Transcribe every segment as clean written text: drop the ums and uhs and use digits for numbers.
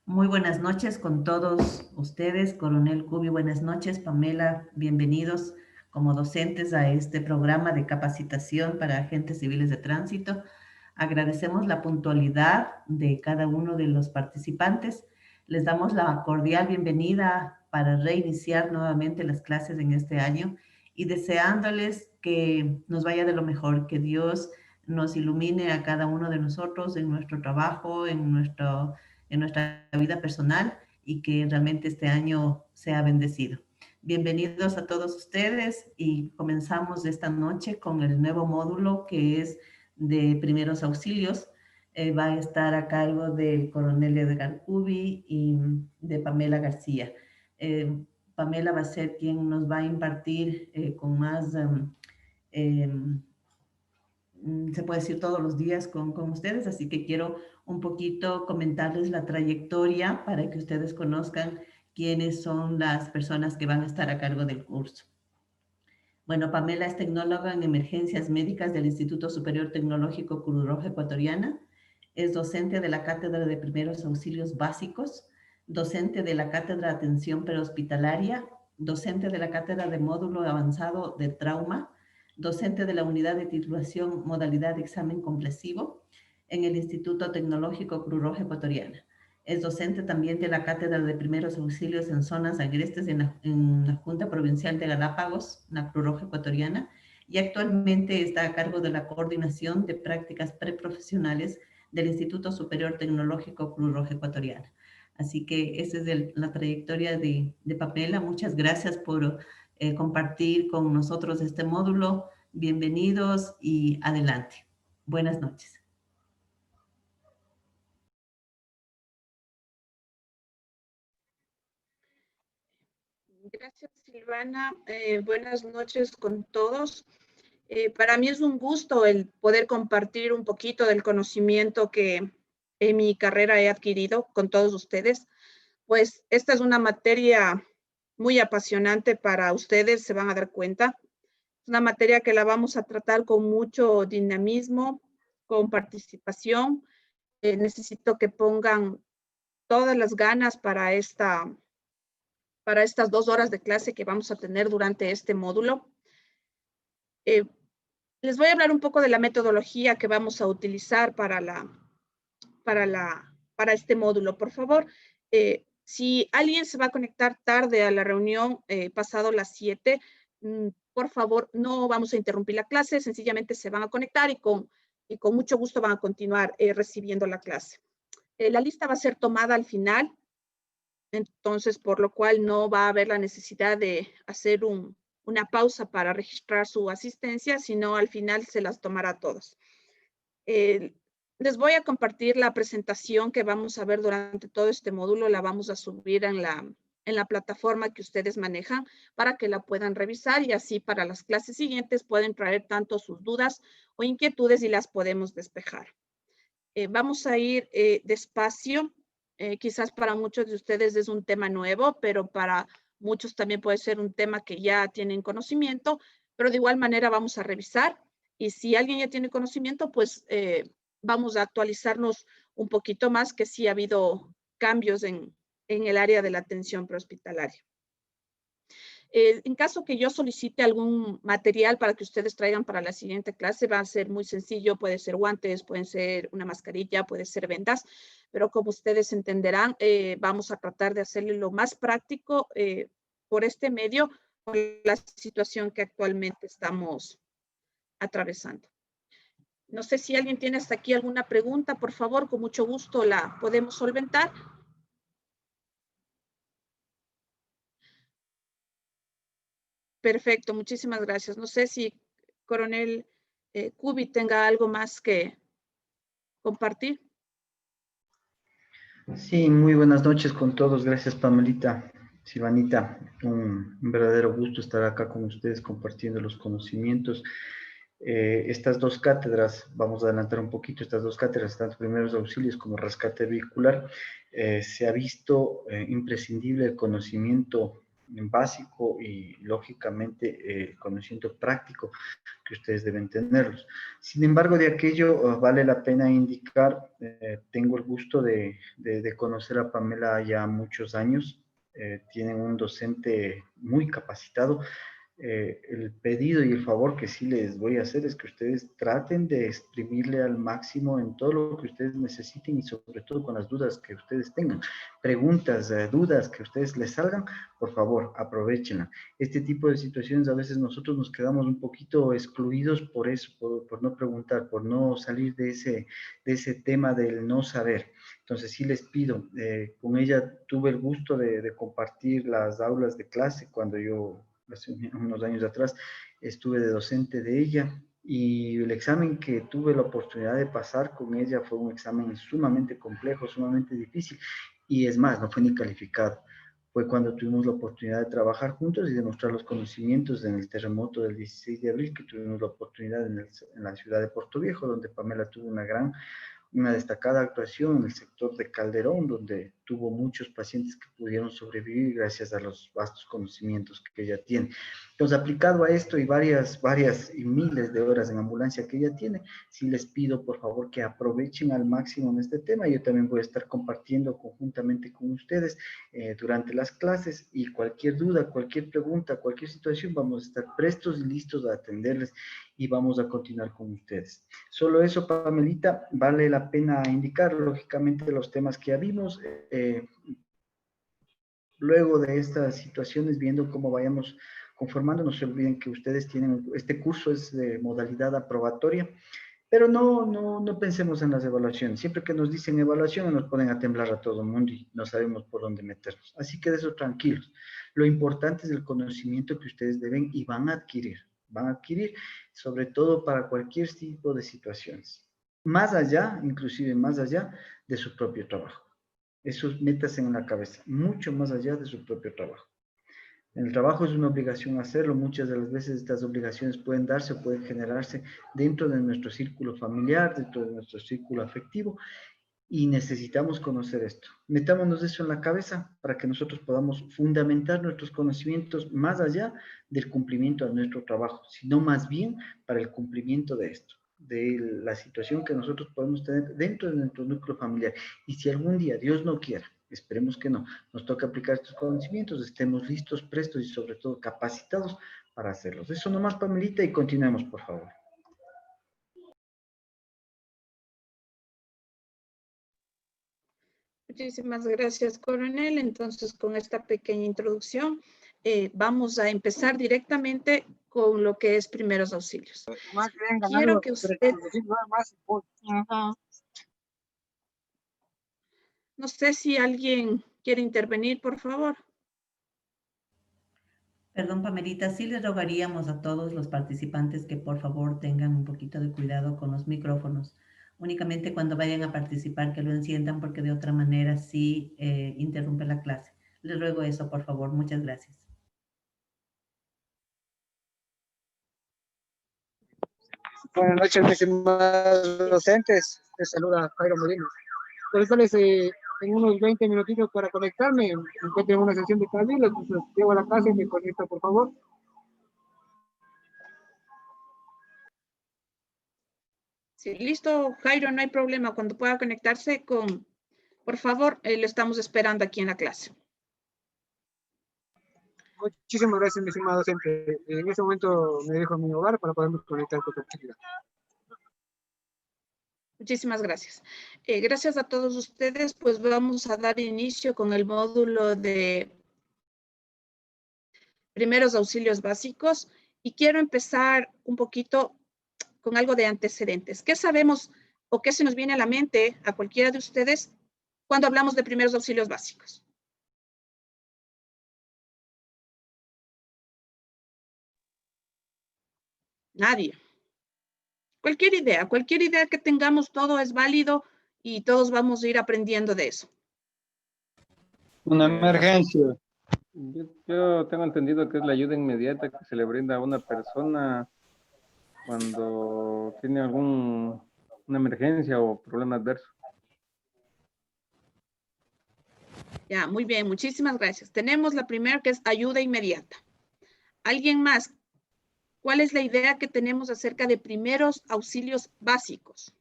Muy buenas noches con todos ustedes. Coronel Cubi, buenas noches. Pamela, bienvenidos como docentes a este programa de capacitación para agentes civiles de tránsito. Agradecemos la puntualidad de cada uno de los participantes. Les damos la cordial bienvenida para reiniciar nuevamente las clases en este año y deseándoles que nos vaya de lo mejor, que Dios nos ilumine a cada uno de nosotros en nuestro trabajo, en nuestra vida personal y que realmente este año sea bendecido. Bienvenidos a todos ustedes y comenzamos esta noche con el nuevo módulo que es de primeros auxilios. Va a estar a cargo del coronel Edgar Cubi y de Pamela García. Pamela va a ser quien nos va a impartir con más se puede decir todos los días con ustedes, así que quiero un poquito comentarles la trayectoria para que ustedes conozcan quiénes son las personas que van a estar a cargo del curso. Bueno, Pamela es tecnóloga en emergencias médicas del Instituto Superior Tecnológico Cruz Roja Ecuatoriana, es docente de la Cátedra de Primeros Auxilios Básicos, docente de la Cátedra de Atención Prehospitalaria, docente de la Cátedra de Módulo Avanzado de Trauma, docente de la Unidad de Titulación Modalidad de Examen Comprensivo en el Instituto Tecnológico Cruz Roja Ecuatoriana. Es docente también de la Cátedra de Primeros Auxilios en Zonas Agrestes en la Junta Provincial de Galápagos, la Cruz Roja Ecuatoriana, y actualmente está a cargo de la coordinación de prácticas preprofesionales del Instituto Superior Tecnológico Cruz Roja Ecuatoriana. Así que esa es la trayectoria de Pamela. Muchas gracias por compartir con nosotros este módulo. Bienvenidos y adelante. Buenas noches. Gracias, Silvana. Buenas noches con todos. Para mí es un gusto el poder compartir un poquito del conocimiento que en mi carrera he adquirido con todos ustedes, pues esta es una materia muy apasionante para ustedes, se van a dar cuenta. Es una materia que la vamos a tratar con mucho dinamismo, con participación. Necesito que pongan todas las ganas para estas 2 horas de clase que vamos a tener durante este módulo. Les voy a hablar un poco de la metodología que vamos a utilizar para este módulo. Por favor, si alguien se va a conectar tarde a la reunión pasado las 7, por favor, no vamos a interrumpir la clase, sencillamente se van a conectar y con mucho gusto van a continuar recibiendo la clase. La lista va a ser tomada al final, entonces, por lo cual no va a haber la necesidad de hacer una pausa para registrar su asistencia, sino al final se las tomará todos. Les voy a compartir la presentación que vamos a ver durante todo este módulo, la vamos a subir en la plataforma que ustedes manejan para que la puedan revisar y así para las clases siguientes pueden traer tanto sus dudas o inquietudes y las podemos despejar. Vamos a ir despacio. Quizás para muchos de ustedes es un tema nuevo, pero para muchos también puede ser un tema que ya tienen conocimiento, pero de igual manera vamos a revisar y si alguien ya tiene conocimiento, pues vamos a actualizarnos un poquito más, que sí ha habido cambios en el área de la atención prehospitalaria. En caso que yo solicite algún material para que ustedes traigan para la siguiente clase, va a ser muy sencillo, puede ser guantes, pueden ser una mascarilla, puede ser vendas, pero como ustedes entenderán, vamos a tratar de hacerle lo más práctico por este medio, por la situación que actualmente estamos atravesando. No sé si alguien tiene hasta aquí alguna pregunta, por favor, con mucho gusto la podemos solventar. Perfecto, muchísimas gracias. No sé si coronel Cubi tenga algo más que compartir. Sí, muy buenas noches con todos. Gracias, Pamelita, Silvanita. Un verdadero gusto estar acá con ustedes compartiendo los conocimientos. Estas dos cátedras, vamos a adelantar un poquito, estas dos cátedras, tanto primeros auxilios como rescate vehicular, se ha visto imprescindible el conocimiento básico y lógicamente conocimiento práctico que ustedes deben tenerlos. Sin embargo, de aquello vale la pena indicar, tengo el gusto de conocer a Pamela ya muchos años, tienen un docente muy capacitado. El pedido y el favor que sí les voy a hacer es que ustedes traten de exprimirle al máximo en todo lo que ustedes necesiten y sobre todo con las dudas que ustedes tengan. Preguntas, dudas que ustedes les salgan, por favor, aprovechenla. Este tipo de situaciones a veces nosotros nos quedamos un poquito excluidos por eso, por no preguntar, por no salir de ese tema del no saber. Entonces sí les pido, con ella tuve el gusto de compartir las aulas de clase cuando yo hace unos años atrás, estuve de docente de ella y el examen que tuve la oportunidad de pasar con ella fue un examen sumamente complejo, sumamente difícil y es más, no fue ni calificado. Fue cuando tuvimos la oportunidad de trabajar juntos y demostrar los conocimientos en el terremoto del 16 de abril, que tuvimos la oportunidad en la ciudad de Puerto Viejo, donde Pamela tuvo una destacada actuación en el sector de Calderón, donde tuvo muchos pacientes que pudieron sobrevivir gracias a los vastos conocimientos que ella tiene. Entonces, aplicado a esto y varias y miles de horas en ambulancia que ella tiene, sí les pido por favor que aprovechen al máximo en este tema. Yo también voy a estar compartiendo conjuntamente con ustedes durante las clases y cualquier duda, cualquier pregunta, cualquier situación, vamos a estar prestos y listos a atenderles y vamos a continuar con ustedes. Solo eso, Pamelita, vale la pena indicar, lógicamente, los temas que ya vimos. Luego de estas situaciones, viendo cómo vayamos conformando, no se olviden que ustedes tienen, este curso es de modalidad aprobatoria, pero no pensemos en las evaluaciones. Siempre que nos dicen evaluación, nos ponen a temblar a todo el mundo y no sabemos por dónde meternos. Así que de eso tranquilos. Lo importante es el conocimiento que ustedes deben y van a adquirir. Van a adquirir, sobre todo para cualquier tipo de situaciones. Más allá, inclusive más allá de su propio trabajo. Eso métase en la cabeza, mucho más allá de su propio trabajo. En el trabajo es una obligación hacerlo. Muchas de las veces estas obligaciones pueden darse o pueden generarse dentro de nuestro círculo familiar, dentro de nuestro círculo afectivo, y necesitamos conocer esto. Metámonos eso en la cabeza para que nosotros podamos fundamentar nuestros conocimientos más allá del cumplimiento de nuestro trabajo, sino más bien para el cumplimiento de esto, de la situación que nosotros podemos tener dentro de nuestro núcleo familiar. Y si algún día, Dios no quiera, esperemos que no, nos toca aplicar estos conocimientos, estemos listos, prestos y sobre todo capacitados para hacerlos. Eso nomás, Pamelita, y continuemos, por favor. Muchísimas gracias, coronel. Entonces, con esta pequeña introducción, vamos a empezar directamente con lo que es primeros auxilios. Quiero que usted... No sé si alguien quiere intervenir, por favor. Perdón, Pamelita, sí les rogaríamos a todos los participantes que por favor tengan un poquito de cuidado con los micrófonos. Únicamente cuando vayan a participar que lo enciendan porque de otra manera sí interrumpe la clase. Les ruego eso, por favor. Muchas gracias. Buenas noches, mis estimados docentes. Les saluda Jairo Molina. Entonces, en unos 20 minutitos para conectarme. Me encuentro en una sesión de cabildo, entonces llego a la casa y me conecto, por favor. Sí, listo, Jairo, no hay problema. Cuando pueda conectarse con... Por favor, lo estamos esperando aquí en la clase. Muchísimas gracias, mi estimado docente. En este momento me dejo en mi hogar para poderme conectar con tranquilidad. Muchísimas gracias. Gracias a todos ustedes, pues vamos a dar inicio con el módulo de primeros auxilios básicos y quiero empezar un poquito con algo de antecedentes. ¿Qué sabemos o qué se nos viene a la mente a cualquiera de ustedes cuando hablamos de primeros auxilios básicos? Nadie. Cualquier idea que tengamos, todo es válido y todos vamos a ir aprendiendo de eso. Una emergencia. Yo tengo entendido que es la ayuda inmediata que se le brinda a una persona cuando tiene una emergencia o problema adverso. Ya, muy bien, muchísimas gracias. Tenemos la primera que es ayuda inmediata. ¿Alguien más? ¿Cuál es la idea que tenemos acerca de primeros auxilios básicos?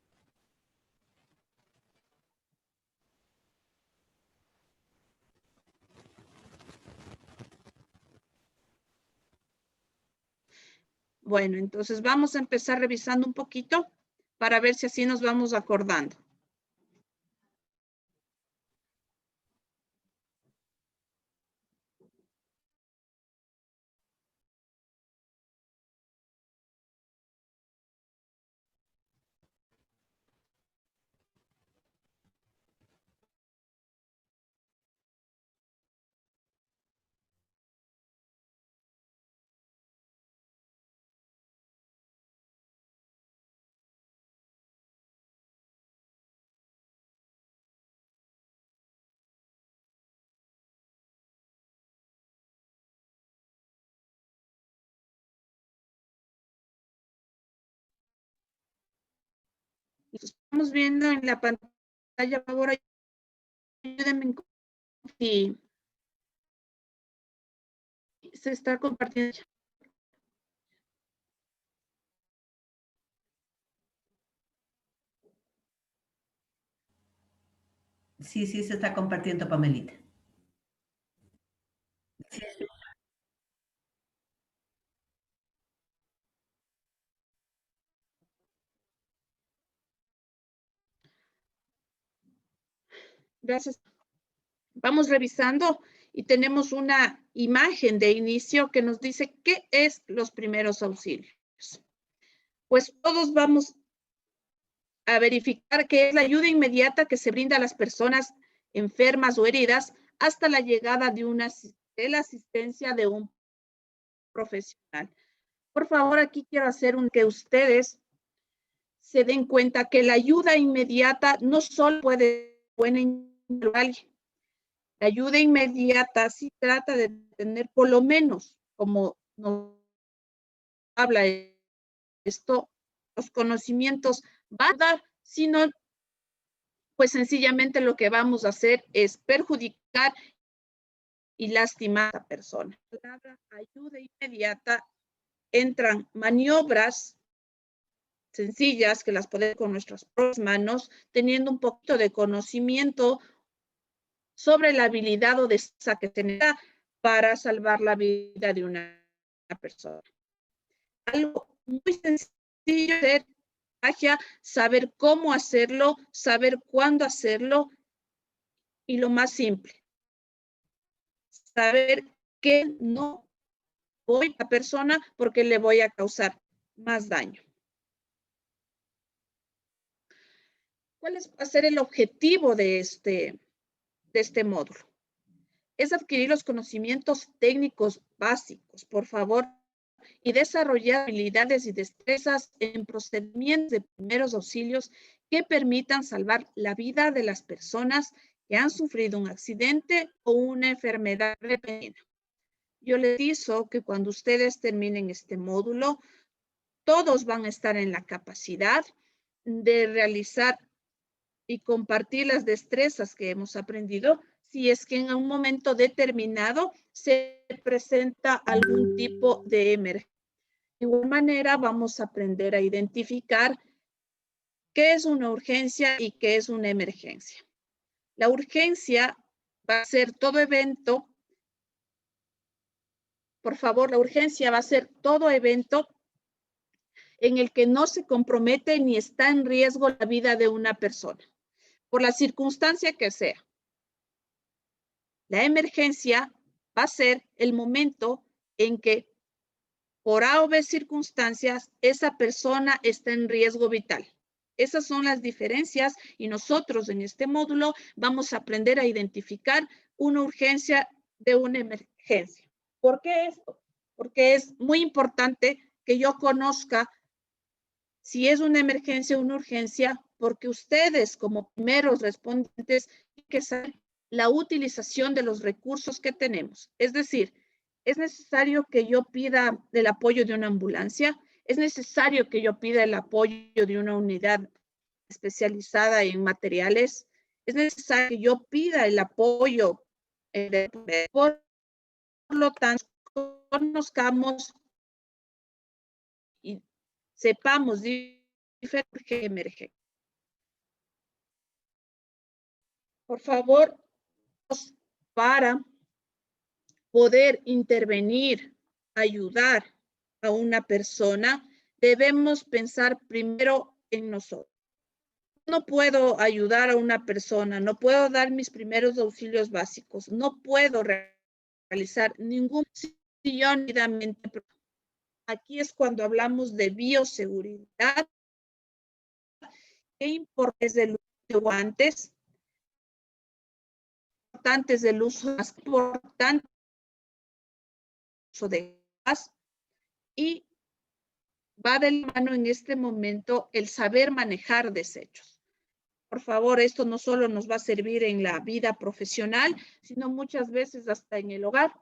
Bueno, entonces vamos a empezar revisando un poquito para ver si así nos vamos acordando. Estamos viendo en la pantalla, por favor, ayúdenme si se está compartiendo. Sí, sí, se está compartiendo, Pamelita. Gracias. Vamos revisando y tenemos una imagen de inicio que nos dice qué es los primeros auxilios. Pues todos vamos a verificar que es la ayuda inmediata que se brinda a las personas enfermas o heridas hasta la llegada de la asistencia de un profesional. Por favor, aquí quiero hacer que ustedes se den cuenta que la ayuda inmediata no solo puede buena individual. La ayuda inmediata sí trata de tener por lo menos, como nos habla esto, los conocimientos va a dar, sino pues sencillamente lo que vamos a hacer es perjudicar y lastimar a la persona. La ayuda inmediata entran maniobras sencillas que las podemos con nuestras propias manos, teniendo un poquito de conocimiento sobre la habilidad o destreza que tenemos para salvar la vida de una persona. Algo muy sencillo de magia, saber cómo hacerlo, saber cuándo hacerlo y lo más simple, saber que no voy a la persona porque le voy a causar más daño. ¿Cuál va a ser el objetivo de este módulo? Es adquirir los conocimientos técnicos básicos, por favor, y desarrollar habilidades y destrezas en procedimientos de primeros auxilios que permitan salvar la vida de las personas que han sufrido un accidente o una enfermedad repentina. Yo les digo que cuando ustedes terminen este módulo, todos van a estar en la capacidad de realizar y compartir las destrezas que hemos aprendido si es que en un momento determinado se presenta algún tipo de emergencia. De igual manera, vamos a aprender a identificar qué es una urgencia y qué es una emergencia. La urgencia va a ser todo evento, por favor, la urgencia va a ser todo evento en el que no se compromete ni está en riesgo la vida de una persona, por la circunstancia que sea. La emergencia va a ser el momento en que, por A o B circunstancias, esa persona está en riesgo vital. Esas son las diferencias y nosotros en este módulo vamos a aprender a identificar una urgencia de una emergencia. ¿Por qué esto? Porque es muy importante que yo conozca si es una emergencia o una urgencia, porque ustedes como primeros respondientes tienen que saber la utilización de los recursos que tenemos. Es decir, es necesario que yo pida el apoyo de una ambulancia, es necesario que yo pida el apoyo de una unidad especializada en materiales, es necesario que yo pida el apoyo Por lo tanto, conozcamos y sepamos diferentes que emergen. Por favor, para poder intervenir, ayudar a una persona, debemos pensar primero en nosotros. No puedo ayudar a una persona, no puedo dar mis primeros auxilios básicos, no puedo realizar ningún si yo debidamente. Aquí es cuando hablamos de bioseguridad. ¿Qué importa es del uso de guantes? Importantes del uso más importante de gas, y va de la mano en este momento el saber manejar desechos. Por favor, esto no solo nos va a servir en la vida profesional, sino muchas veces hasta en el hogar.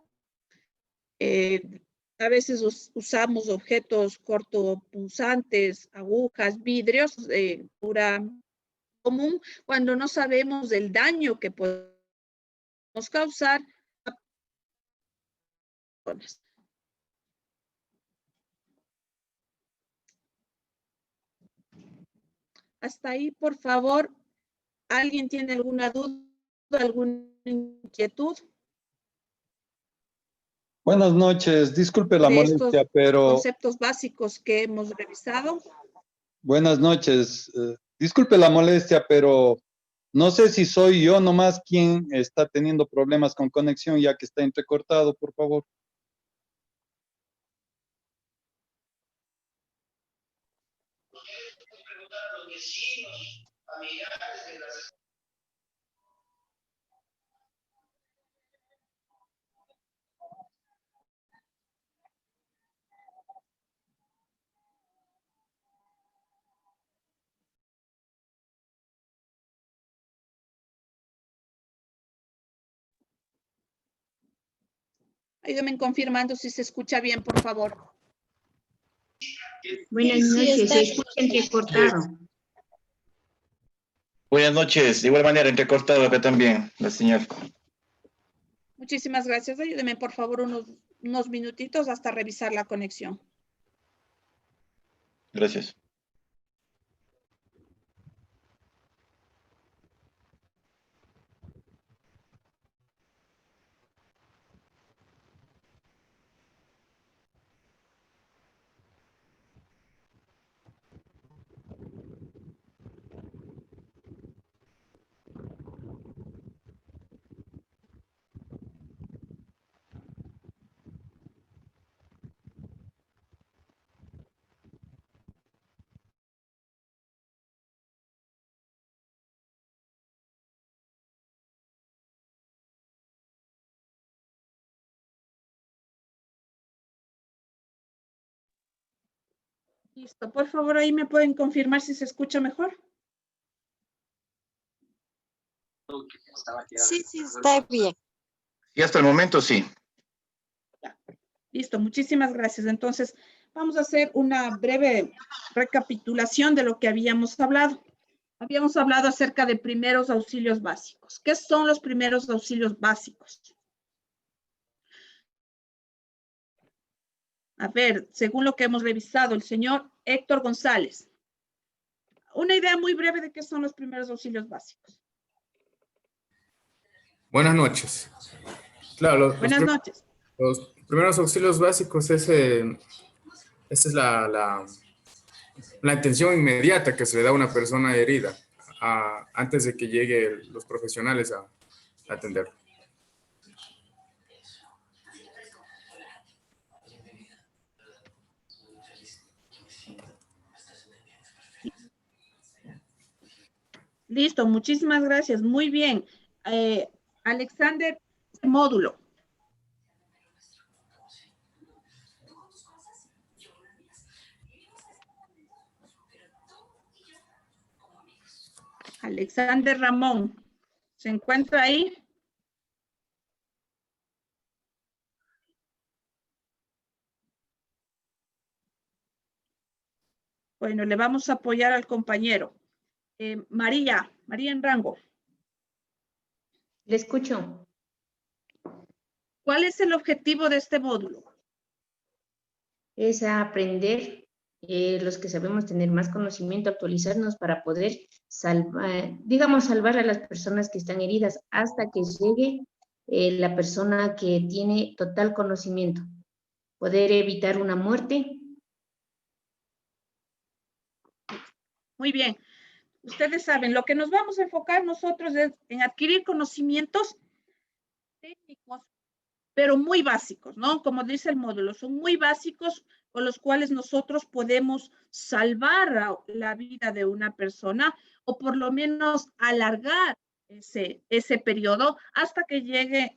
A veces usamos objetos cortopunzantes, agujas, vidrios, pura común, cuando no sabemos del daño que podemos causar a personas. Hasta ahí, por favor. ¿Alguien tiene alguna duda, alguna inquietud? Buenas noches, disculpe la De estos molestia, pero... conceptos básicos que hemos revisado. Buenas noches, disculpe la molestia, pero no sé si soy yo nomás quien está teniendo problemas con conexión, ya que está entrecortado, por favor. Ayúdenme confirmando si se escucha bien, por favor. Buenas noches, se escucha entrecortado. Buenas noches, de igual manera entrecortado acá también, la señal. Muchísimas gracias. Ayúdenme, por favor, unos minutitos hasta revisar la conexión. Gracias. Listo. Por favor, ahí me pueden confirmar si se escucha mejor. Sí, está bien. Y hasta el momento sí. Listo, muchísimas gracias. Entonces, vamos a hacer una breve recapitulación de lo que habíamos hablado. Habíamos hablado acerca de primeros auxilios básicos. ¿Qué son los primeros auxilios básicos? A ver, según lo que hemos revisado, el señor Héctor González. Una idea muy breve de qué son los primeros auxilios básicos. Buenas noches. Claro, Buenas noches. Los primeros auxilios básicos, esa es la atención inmediata que se le da a una persona herida antes de que lleguen los profesionales a atender. Listo, muchísimas gracias. Muy bien. Alexander, módulo. Alexander Ramón, ¿se encuentra ahí? Bueno, le vamos a apoyar al compañero. María en rango. Le escucho. ¿Cuál es el objetivo de este módulo? Es a aprender, los que sabemos tener más conocimiento, actualizarnos para poder salvar, digamos, salvar a las personas que están heridas hasta que llegue la persona que tiene total conocimiento. Poder evitar una muerte. Muy bien. Ustedes saben, lo que nos vamos a enfocar nosotros es en adquirir conocimientos técnicos, pero muy básicos, ¿no? Como dice el módulo, son muy básicos con los cuales nosotros podemos salvar la vida de una persona o por lo menos alargar ese periodo hasta que llegue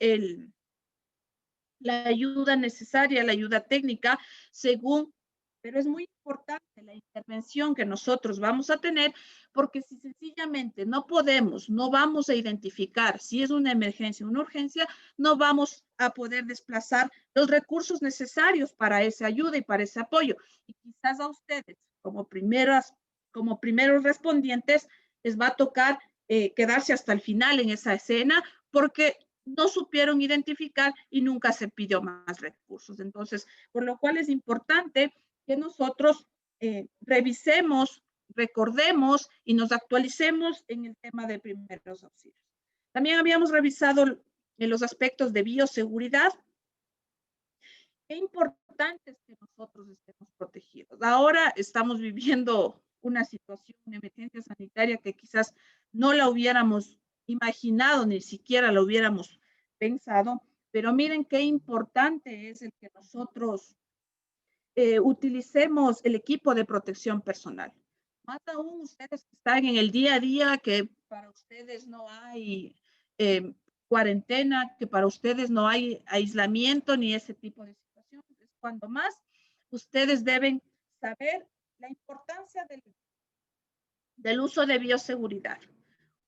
la ayuda necesaria, la ayuda técnica, según, pero es muy importante la intervención que nosotros vamos a tener, porque si sencillamente no podemos, no vamos a identificar si es una emergencia o una urgencia, no vamos a poder desplazar los recursos necesarios para esa ayuda y para ese apoyo. Y quizás a ustedes, como primeros respondientes, les va a tocar quedarse hasta el final en esa escena, porque no supieron identificar y nunca se pidió más recursos. Entonces, por lo cual es importante que nosotros revisemos, recordemos y nos actualicemos en el tema de primeros auxilios. También habíamos revisado en los aspectos de bioseguridad. Qué importante es que nosotros estemos protegidos. Ahora estamos viviendo una situación, una emergencia sanitaria que quizás no la hubiéramos imaginado, ni siquiera lo hubiéramos pensado, pero miren qué importante es el que nosotros utilicemos el equipo de protección personal. Más aún ustedes que están en el día a día, que para ustedes no hay cuarentena, que para ustedes no hay aislamiento ni ese tipo de situaciones, es cuando más ustedes deben saber la importancia del uso de bioseguridad.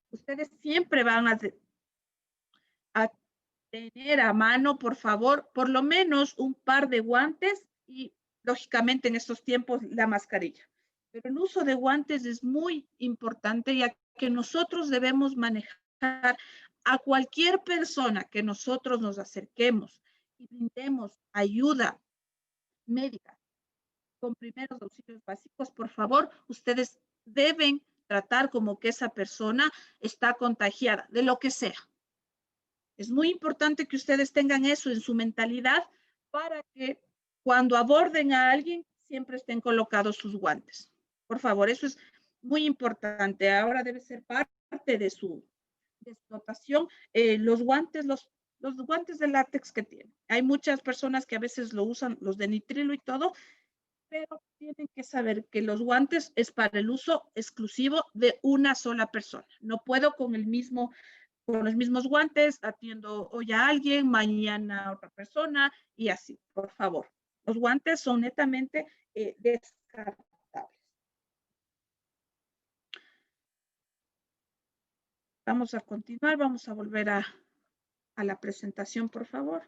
Ustedes siempre van a tener a mano, por favor, por lo menos un par de guantes y, lógicamente, en estos tiempos, la mascarilla. Pero el uso de guantes es muy importante, ya que nosotros debemos manejar a cualquier persona que nosotros nos acerquemos y brindemos ayuda médica con primeros auxilios básicos. Por favor, ustedes deben tratar como que esa persona está contagiada, de lo que sea. Es muy importante que ustedes tengan eso en su mentalidad para que cuando aborden a alguien siempre estén colocados sus guantes. Por favor, eso es muy importante. Ahora debe ser parte de su dotación. Los guantes de látex que tienen. Hay muchas personas que a veces lo usan, los de nitrilo y todo, pero tienen que saber que los guantes es para el uso exclusivo de una sola persona. No puedo con los mismos guantes, atiendo hoy a alguien, mañana a otra persona y así, por favor. Los guantes son netamente descartables. Vamos a continuar, vamos a volver a la presentación, por favor.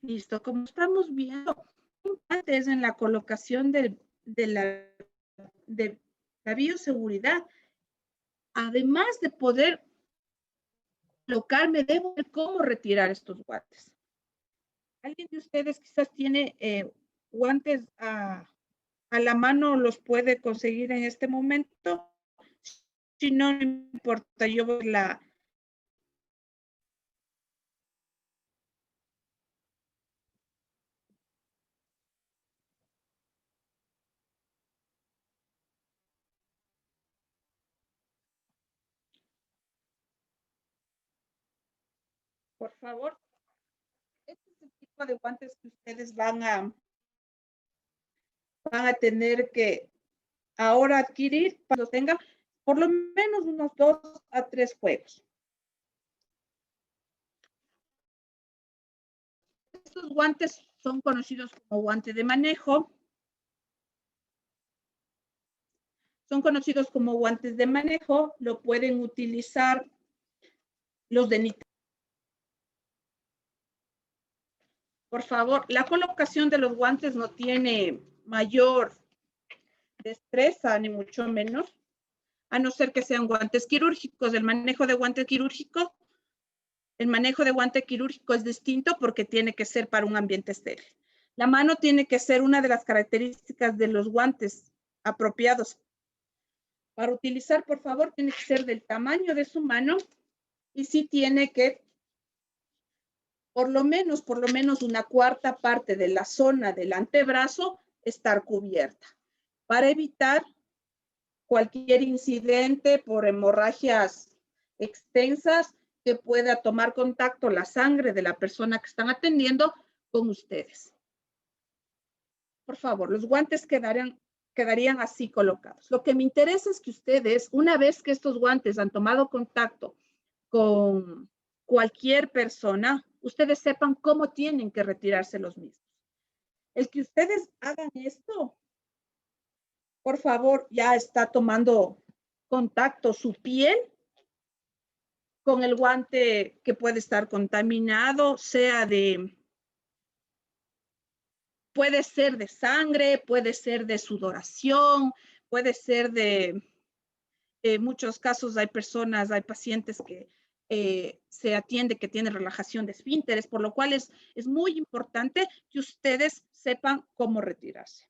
Listo, como estamos viendo, antes en la colocación de la bioseguridad, además de poder colocarme, debo ver cómo retirar estos guantes. ¿Alguien de ustedes quizás tiene guantes a la mano, los puede conseguir en este momento? Si no, no importa, yo voy a por favor, este es el tipo de guantes que ustedes van a tener que ahora adquirir para que tengan por lo menos unos 2 a 3 juegos. Estos guantes son conocidos como guante de manejo. Son conocidos como guantes de manejo. Lo pueden utilizar los de nitrilo. Por favor, la colocación de los guantes no tiene mayor destreza, ni mucho menos, a no ser que sean guantes quirúrgicos. El manejo de guante quirúrgico es distinto porque tiene que ser para un ambiente estéril. La mano tiene que ser una de las características de los guantes apropiados. Para utilizar, por favor, tiene que ser del tamaño de su mano y sí tiene que, por lo menos una cuarta parte de la zona del antebrazo estar cubierta para evitar cualquier incidente por hemorragias extensas que pueda tomar contacto la sangre de la persona que están atendiendo con ustedes. Por favor, los guantes quedarían así colocados. Lo que me interesa es que ustedes, una vez que estos guantes han tomado contacto con cualquier persona, ustedes sepan cómo tienen que retirarse los mismos. El que ustedes hagan esto, por favor, ya está tomando contacto su piel con el guante que puede estar contaminado, puede ser de sangre, puede ser de sudoración, puede ser de, en muchos casos hay pacientes que se atiende que tienen relajación de esfínteres, por lo cual es muy importante que ustedes sepan cómo retirarse.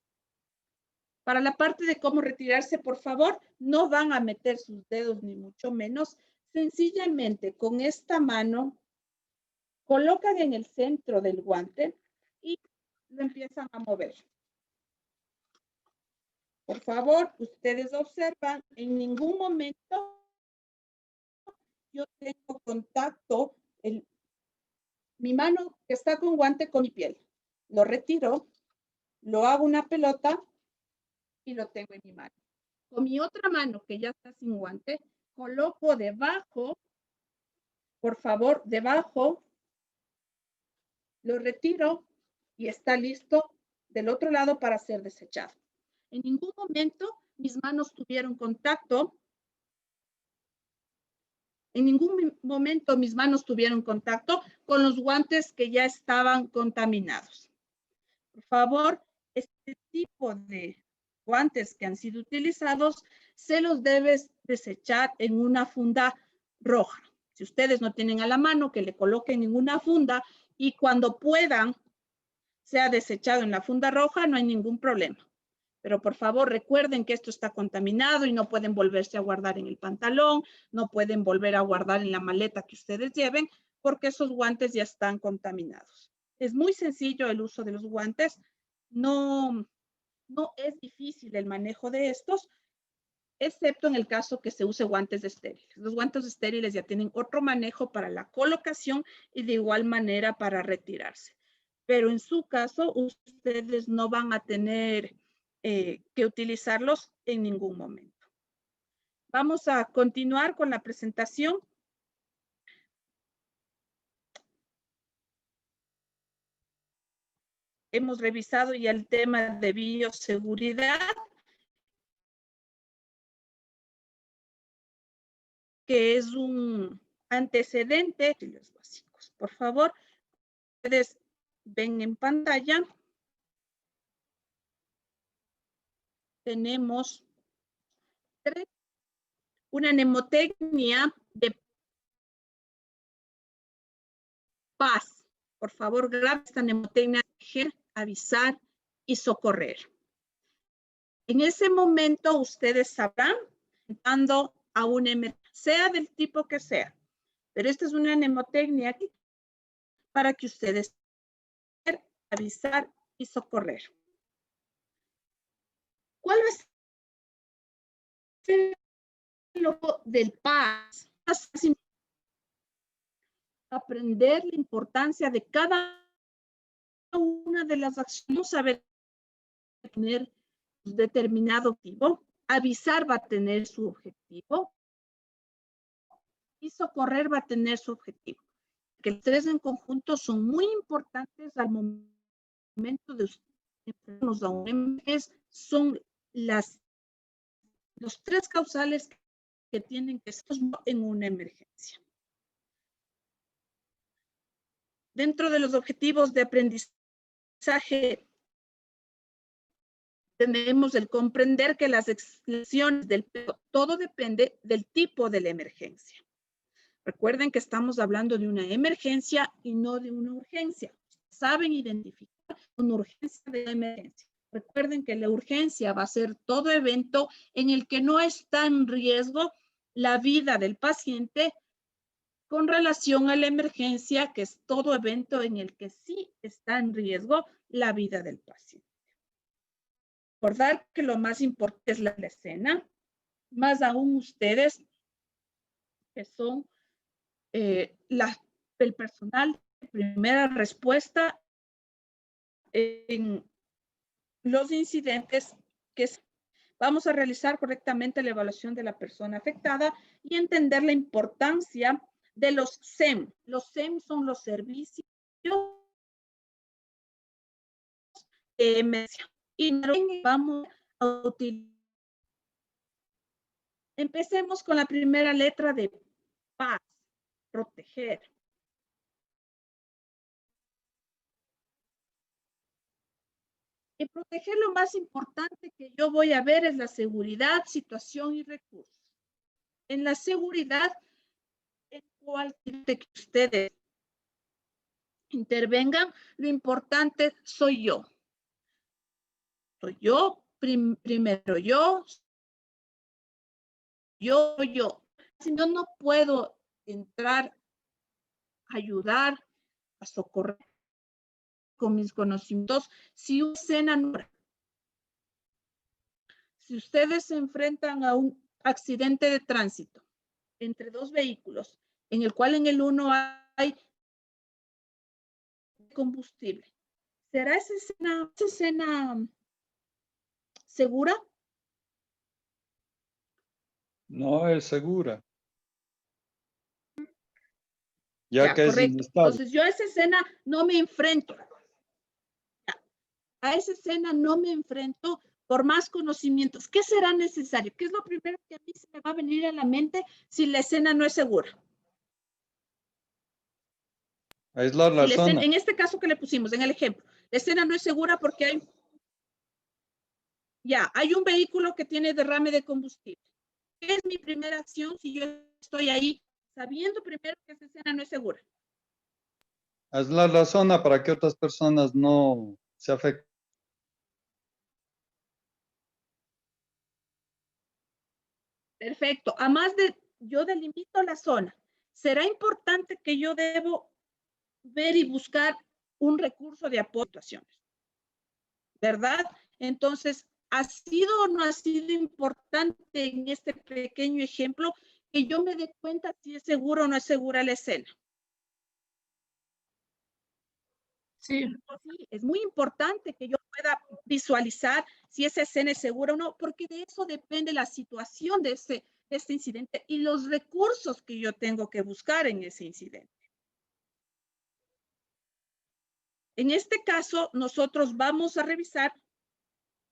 Para la parte de cómo retirarse, por favor, no van a meter sus dedos ni mucho menos. Sencillamente con esta mano colocan en el centro del guante y lo empiezan a mover. Por favor, ustedes observan, en ningún momento yo tengo contacto, mi mano que está con guante con mi piel. Lo retiro, lo hago una pelota y lo tengo en mi mano. Con mi otra mano que ya está sin guante, coloco debajo, por favor, debajo, lo retiro y está listo del otro lado para ser desechado. En ningún momento mis manos tuvieron contacto. En ningún momento mis manos tuvieron contacto con los guantes que ya estaban contaminados. Por favor, este tipo de guantes que han sido utilizados se los debes desechar en una funda roja. Si ustedes no tienen a la mano, que le coloquen en una funda y cuando puedan sea desechado en la funda roja, no hay ningún problema. Pero por favor recuerden que esto está contaminado y no pueden volverse a guardar en el pantalón, no pueden volver a guardar en la maleta que ustedes lleven porque esos guantes ya están contaminados. Es muy sencillo el uso de los guantes, no es difícil el manejo de estos, excepto en el caso que se use guantes estériles. Los guantes estériles ya tienen otro manejo para la colocación y de igual manera para retirarse. Pero en su caso, ustedes no van a tener que utilizarlos en ningún momento. Vamos a continuar con la presentación. Hemos revisado ya el tema de bioseguridad, que es un antecedente de los básicos. Por favor, ustedes ven en pantalla. Tenemos una mnemotecnia de paz. Por favor, grabe esta mnemotecnia: avisar y socorrer. En ese momento ustedes sabrán dando a un emergencia, sea del tipo que sea, pero esta es una mnemotecnia para que ustedes avisar y socorrer. ¿Cuál va a ser el logo del paz? Aprender la importancia de cada una de las acciones, saber tener determinado objetivo, avisar va a tener su objetivo y socorrer va a tener su objetivo. Que los tres en conjunto son muy importantes al momento de enfrentarnos a un emergencia, son los tres causales que tienen que ser en una emergencia. dentro de los objetivos de aprendizaje, tenemos el comprender que las expresiones todo depende del tipo de la emergencia. Recuerden que estamos hablando de una emergencia y no de una urgencia. Saben identificar una urgencia de la emergencia. Recuerden que la urgencia va a ser todo evento en el que no está en riesgo la vida del paciente con relación a la emergencia, que es todo evento en el que sí está en riesgo la vida del paciente. Recordar que lo más importante es la escena, más aún ustedes que son el personal de primera respuesta en los incidentes que vamos a realizar correctamente la evaluación de la persona afectada y entender la importancia de los SEM. Los SEM son los servicios de emergencia. Y vamos a utilizar. Empecemos con la primera letra de paz, proteger. Y proteger, lo más importante que yo voy a ver es la seguridad, situación y recursos. En la seguridad, en cualquier que ustedes intervengan, lo importante soy yo. Soy yo, primero yo. Si no, no puedo entrar a ayudar, a socorrer con mis conocimientos. Si una escena no, si ustedes se enfrentan a un accidente de tránsito entre dos vehículos, en el cual en el uno hay combustible, ¿será esa escena segura? No es segura. Ya que es correcto. inestable. Entonces yo a esa escena no me enfrento. A esa escena no me enfrento por más conocimientos. ¿Qué será necesario? ¿Qué es lo primero que a mí se me va a venir a la mente si la escena no es segura? Aislar la zona. En este caso que le pusimos, en el ejemplo, la escena no es segura porque hay un vehículo que tiene derrame de combustible. ¿Qué es mi primera acción si yo estoy ahí sabiendo primero que esa escena no es segura? Aislar la zona para que otras personas no se afecten. Perfecto. Además de, yo delimito la zona. ¿Será importante que yo debo ver y buscar un recurso de aportaciones? ¿Verdad? Entonces, ¿ha sido o no ha sido importante en este pequeño ejemplo que yo me dé cuenta si es segura o no es segura la escena? Sí. Sí, es muy importante que yo pueda visualizar si esa escena es segura o no, porque de eso depende la situación de este incidente y los recursos que yo tengo que buscar en ese incidente. En este caso, nosotros vamos a revisar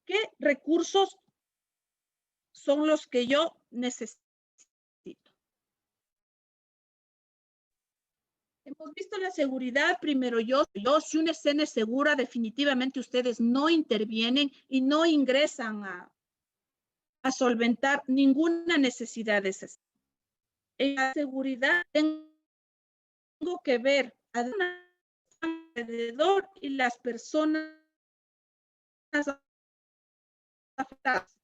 qué recursos son los que yo necesito. Hemos visto la seguridad, primero yo, si una escena es segura, definitivamente ustedes no intervienen y no ingresan a solventar ninguna necesidad de esa escena. En la seguridad tengo que ver alrededor y las personas afectadas.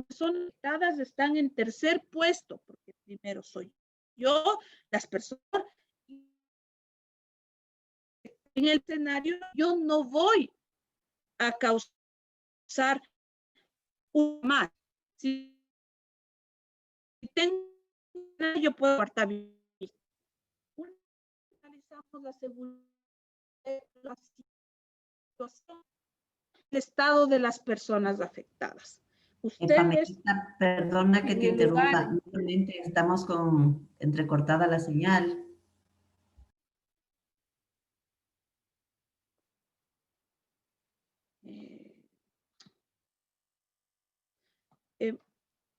Son afectadas, están en tercer puesto, porque primero soy yo, las personas. En el escenario, yo no voy a causar un más. Si tengo, yo puedo apartar. Analizamos la seguridad, la situación, el estado de las personas afectadas. Ustedes, perdona que te interrumpa, nuevamente estamos con entrecortada la señal.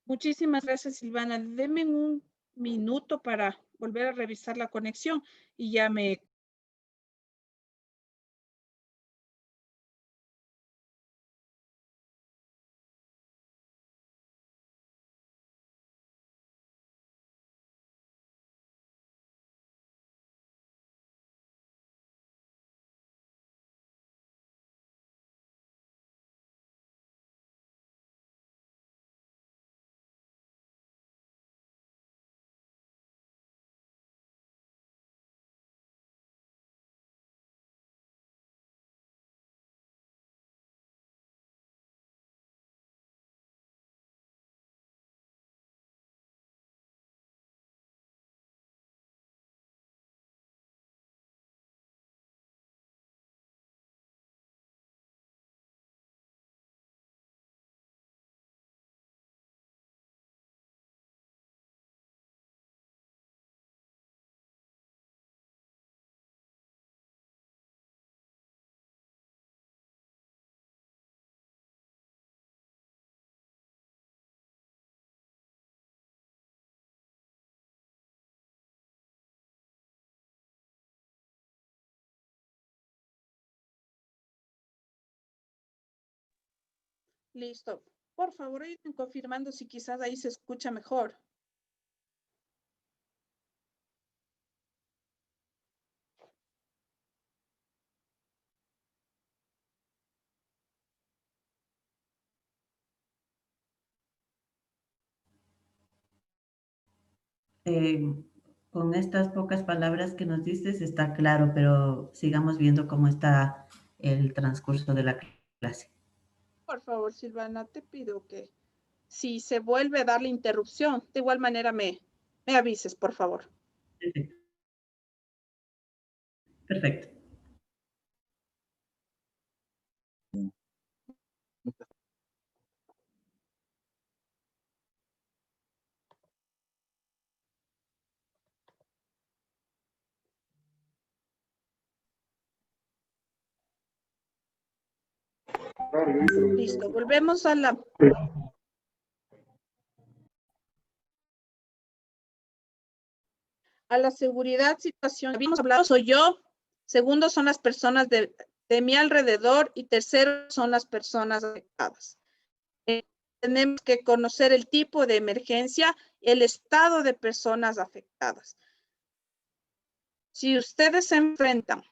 Muchísimas gracias, Silvana. Denme un minuto para volver a revisar la conexión y ya me Listo. Por favor, ir confirmando si quizás ahí se escucha mejor. Eh, con estas pocas palabras que nos dices está claro, pero sigamos viendo cómo está el transcurso de la clase. Por favor, Silvana, te pido que si se vuelve a dar la interrupción, de igual manera me avises, por favor. Perfecto. Perfecto. Listo, volvemos a la seguridad situación. Habíamos hablado, soy yo, segundo son las personas de mi alrededor y tercero son las personas afectadas. Tenemos que conocer el tipo de emergencia, el estado de personas afectadas. Si ustedes se enfrentan,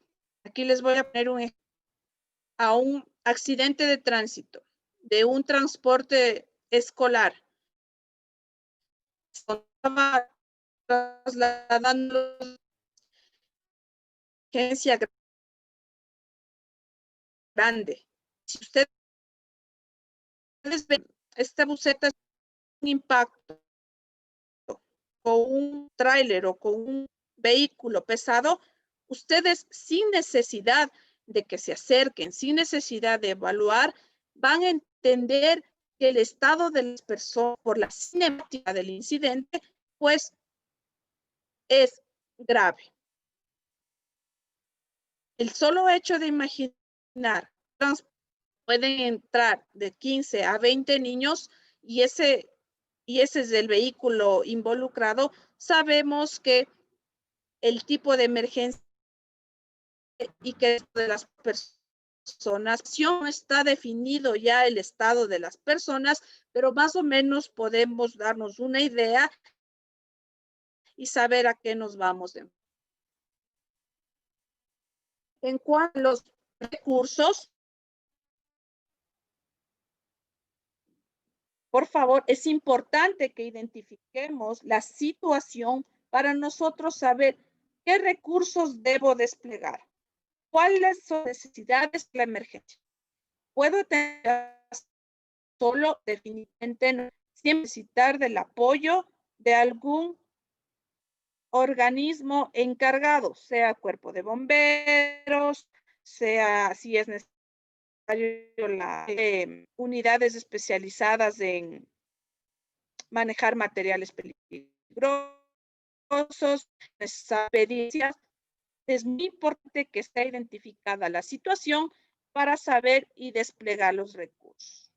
aquí les voy a poner un ejemplo, a un accidente de tránsito, de un transporte escolar, estaba trasladando urgencia grande. Si ustedes ven, esta buseta es un impacto con un tráiler o con un vehículo pesado, ustedes sin necesidad de que se acerquen, sin necesidad de evaluar, van a entender que el estado de las personas por la cinemática del incidente, pues es grave. El solo hecho de imaginar, pueden entrar de 15 a 20 niños y ese es el vehículo involucrado, sabemos que el tipo de emergencia y que de las personas, no está definido ya el estado de las personas, pero más o menos podemos darnos una idea y saber a qué nos vamos. En cuanto a los recursos, por favor, es importante que identifiquemos la situación para nosotros saber qué recursos debo desplegar, cuáles son las necesidades de la emergencia. Puedo tener solo, definitivamente no, siempre necesitar del apoyo de algún organismo encargado, sea cuerpo de bomberos, sea si es necesario las unidades especializadas en manejar materiales peligrosos, experiencias. Es muy importante que esté identificada la situación para saber y desplegar los recursos.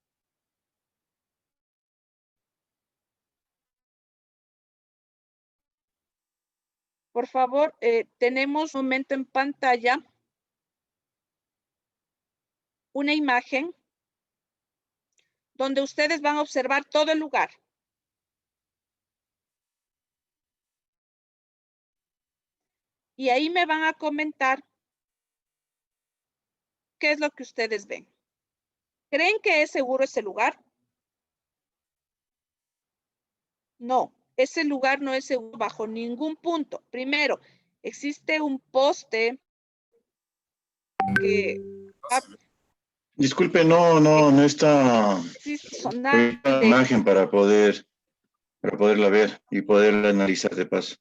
Por favor, tenemos un momento en pantalla una imagen donde ustedes van a observar todo el lugar. Y ahí me van a comentar qué es lo que ustedes ven. ¿Creen que es seguro ese lugar? No, ese lugar no es seguro bajo ningún punto. Primero, existe un poste que Disculpe, no está existe sonar la de imagen para poderla ver y poderla analizar de paso.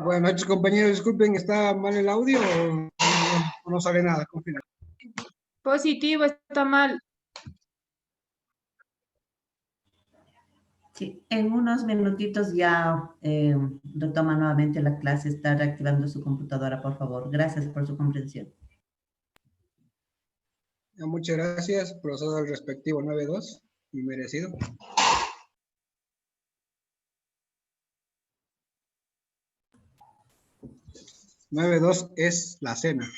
Buenas noches, compañeros. Disculpen, ¿está mal el audio o no sale nada? Confirma. Positivo, está mal. Sí, en unos minutitos ya retoma nuevamente la clase. Está reactivando su computadora, por favor. Gracias por su comprensión. Muchas gracias, profesor del respectivo 9-2 y merecido. 9-2 es la cena,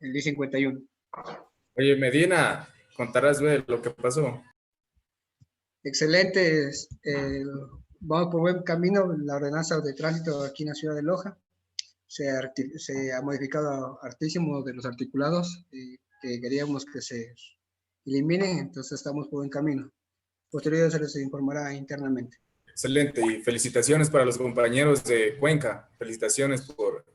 el día 51. Oye, Medina, contarás lo que pasó. Excelente, vamos por buen camino. La ordenanza de tránsito aquí en la ciudad de Loja se ha modificado hartísimo de los articulados que queríamos que se eliminen, entonces estamos por buen camino. Posteriormente se les informará internamente. Excelente, y felicitaciones para los compañeros de Cuenca. Felicitaciones por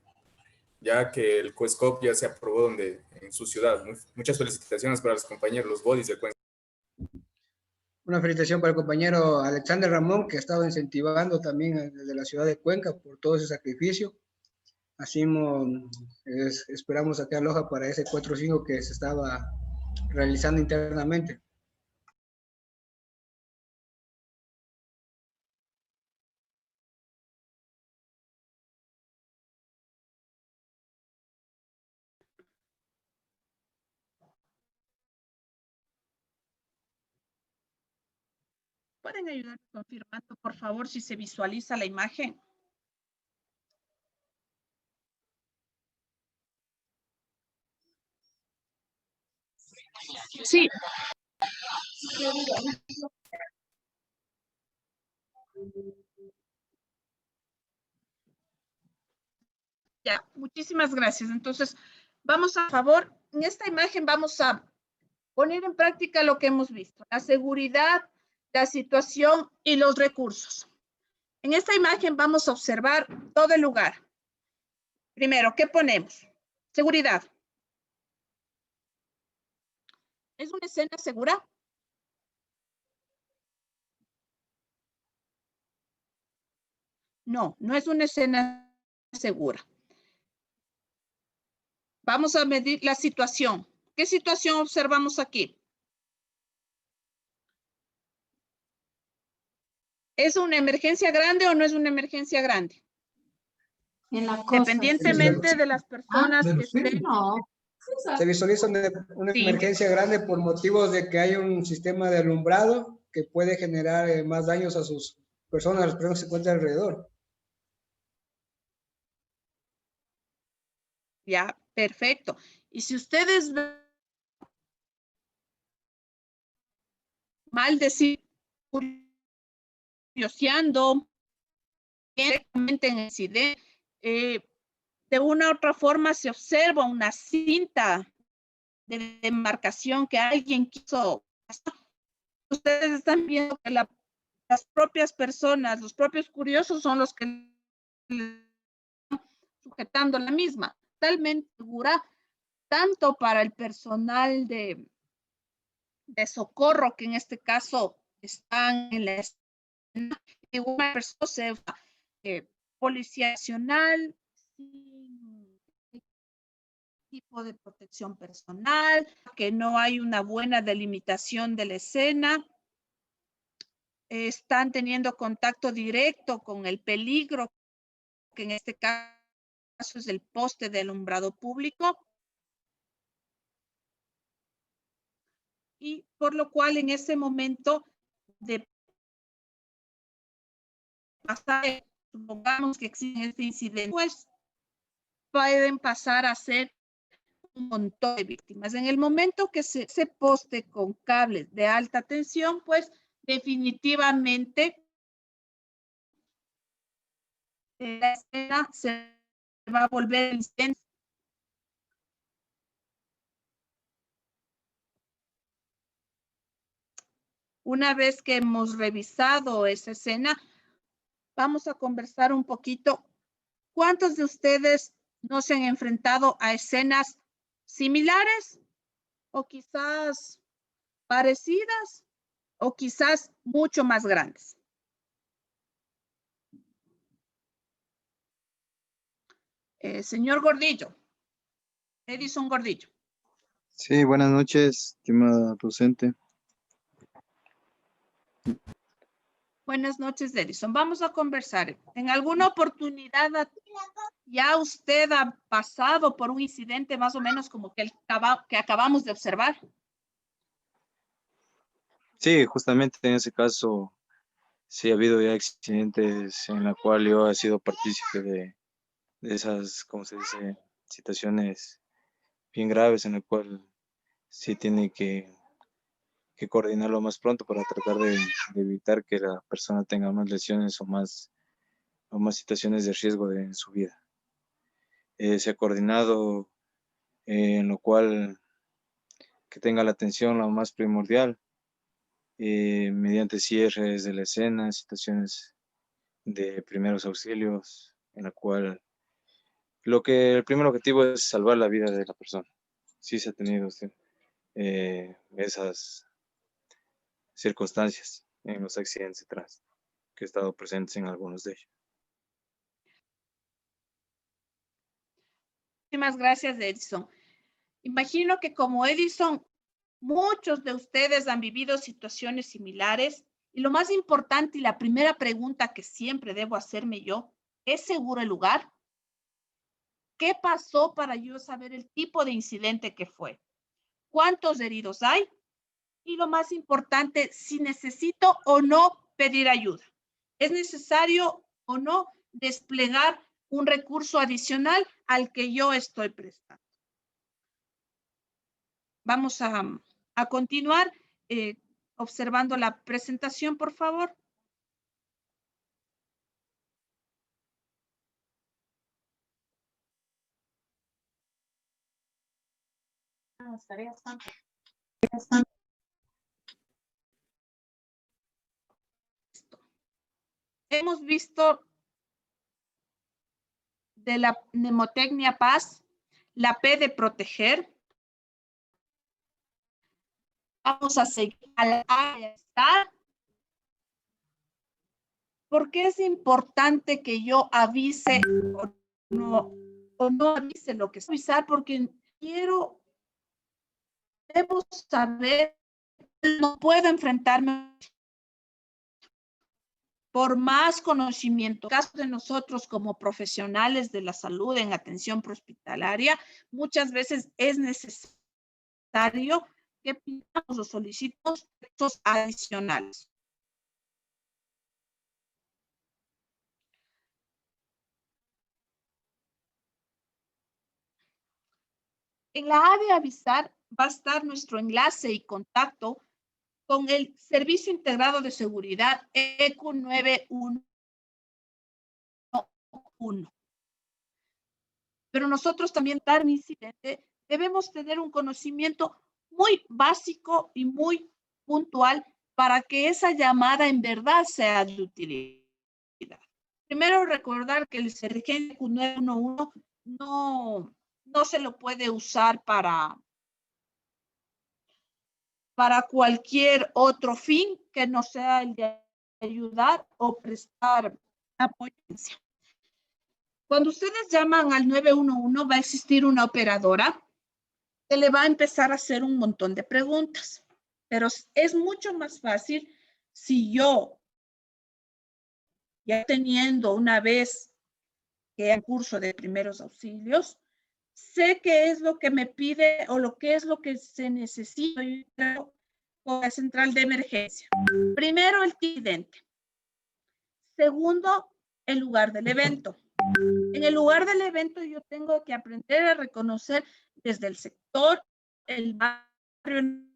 ya que el COESCOP ya se aprobó en su ciudad. Muchas felicitaciones para los compañeros, los bodies de Cuenca. Una felicitación para el compañero Alexander Ramón, que ha estado incentivando también desde la ciudad de Cuenca por todo ese sacrificio. Así esperamos aquí a Loja para ese 4-5 que se estaba realizando internamente. ¿Pueden ayudar confirmando, por favor, si se visualiza la imagen? Sí. Ya, muchísimas gracias. Entonces, vamos a favor, en esta imagen vamos a poner en práctica lo que hemos visto, la seguridad, la situación y los recursos. En esta imagen vamos a observar todo el lugar. Primero, ¿qué ponemos? Seguridad. ¿Es una escena segura? No, no es una escena segura. Vamos a medir la situación. ¿Qué situación observamos aquí? ¿Es una emergencia grande o no es una emergencia grande? En la cosa. Dependientemente de las personas que estén. No. Se visualiza una emergencia grande por motivos de que hay un sistema de alumbrado que puede generar más daños a sus personas, a las personas que se encuentran alrededor. Ya, perfecto. Y si ustedes ven mal decir, curioseando, directamente en el incidente, de una u otra forma se observa una cinta de demarcación que alguien quiso. Ustedes están viendo que las propias personas, los propios curiosos son los que están sujetando la misma. Totalmente segura, tanto para el personal de socorro, que en este caso están en la escena, una persona, policía nacional, tipo de protección personal, que no hay una buena delimitación de la escena, están teniendo contacto directo con el peligro, que en este caso es el poste de alumbrado público, y por lo cual en ese momento de pasar, supongamos que existe este incidente, pues pueden pasar a ser un montón de víctimas. En el momento que se poste con cables de alta tensión, pues definitivamente la escena se va a volver incendio. Una vez que hemos revisado esa escena, vamos a conversar un poquito. ¿Cuántos de ustedes no se han enfrentado a escenas similares o quizás parecidas o quizás mucho más grandes? Señor Gordillo, Edison Gordillo. Sí, buenas noches, estimada docente. Buenas noches, Edison. Vamos a conversar. ¿En alguna oportunidad ya usted ha pasado por un incidente más o menos como que acabamos de observar? Sí, justamente en ese caso, sí ha habido ya accidentes en la cual yo he sido partícipe de esas, ¿cómo se dice?, situaciones bien graves en la cual sí tiene que coordinarlo más pronto para tratar de evitar que la persona tenga más lesiones o más situaciones de riesgo en su vida. Se ha coordinado en lo cual que tenga la atención lo más primordial, mediante cierres de la escena, situaciones de primeros auxilios, en la cual el primer objetivo es salvar la vida de la persona. Sí se ha tenido esas circunstancias en los accidentes de tránsito, que he estado presentes en algunos de ellos. Muchísimas gracias, Edison. Imagino que como Edison, muchos de ustedes han vivido situaciones similares y lo más importante y la primera pregunta que siempre debo hacerme yo, ¿es seguro el lugar? ¿Qué pasó para yo saber el tipo de incidente que fue? ¿Cuántos heridos hay? Y lo más importante, si necesito o no pedir ayuda. ¿Es necesario o no desplegar un recurso adicional al que yo estoy prestando? Vamos a continuar observando la presentación, por favor. Hemos visto de la mnemotecnia paz, la P de proteger. Vamos a seguir a la A de estar. ¿Por qué es importante que yo avise o no avise lo que es avisar? Porque debo saber, no puedo enfrentarme por más conocimiento. En el caso de nosotros como profesionales de la salud en atención prehospitalaria, muchas veces es necesario que pidamos o solicitemos recursos adicionales. En la A de avisar va a estar nuestro enlace y contacto con el Servicio Integrado de Seguridad ECU 911. Pero nosotros también, dar un incidente, debemos tener un conocimiento muy básico y muy puntual para que esa llamada en verdad sea de utilidad. Primero, recordar que el servicio ECU 911 no se lo puede usar para cualquier otro fin que no sea el de ayudar o prestar apoyo. Cuando ustedes llaman al 911, va a existir una operadora que le va a empezar a hacer un montón de preguntas, pero es mucho más fácil si yo, ya teniendo una vez que hay curso de primeros auxilios, sé qué es lo que me pide o qué es lo que se necesita con la central de emergencia. Primero, el incidente. Segundo, el lugar del evento. En el lugar del evento yo tengo que aprender a reconocer desde el sector, el barrio, el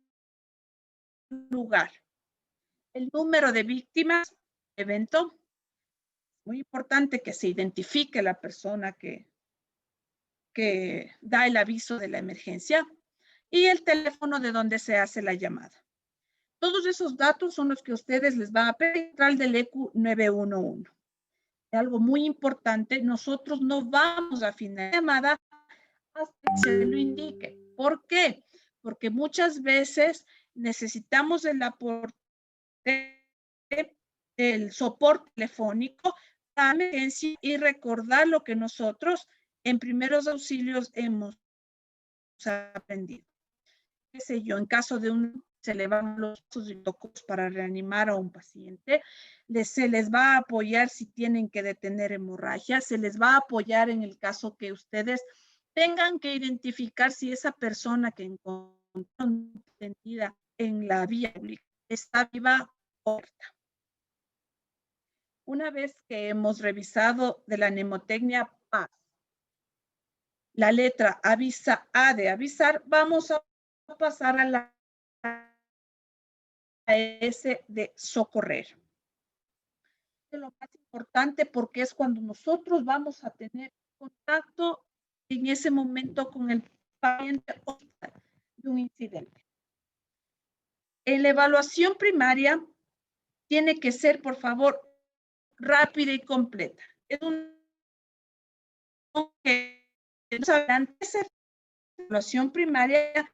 lugar. El número de víctimas, evento. Muy importante que se identifique la persona que da el aviso de la emergencia y el teléfono de donde se hace la llamada. Todos esos datos son los que ustedes les van a pedir del ECU 911. Algo muy importante, nosotros no vamos a finalizar la llamada hasta que se lo indique. ¿Por qué? Porque muchas veces necesitamos el aporte del soporte telefónico para emergencia y recordar lo que nosotros en primeros auxilios hemos aprendido. Qué sé yo, en caso de se le van los tocos para reanimar a un paciente, se les va a apoyar si tienen que detener hemorragia, se les va a apoyar en el caso que ustedes tengan que identificar si esa persona que encontraron tendida en la vía pública está viva o muerta. Una vez que hemos revisado de la mnemotecnia PAS, la letra avisa A de avisar, vamos a pasar a la S de socorrer. Es lo más importante porque es cuando nosotros vamos a tener contacto en ese momento con el paciente de un incidente. En la evaluación primaria tiene que ser, por favor, rápida y completa. Es un que antes de la evaluación primaria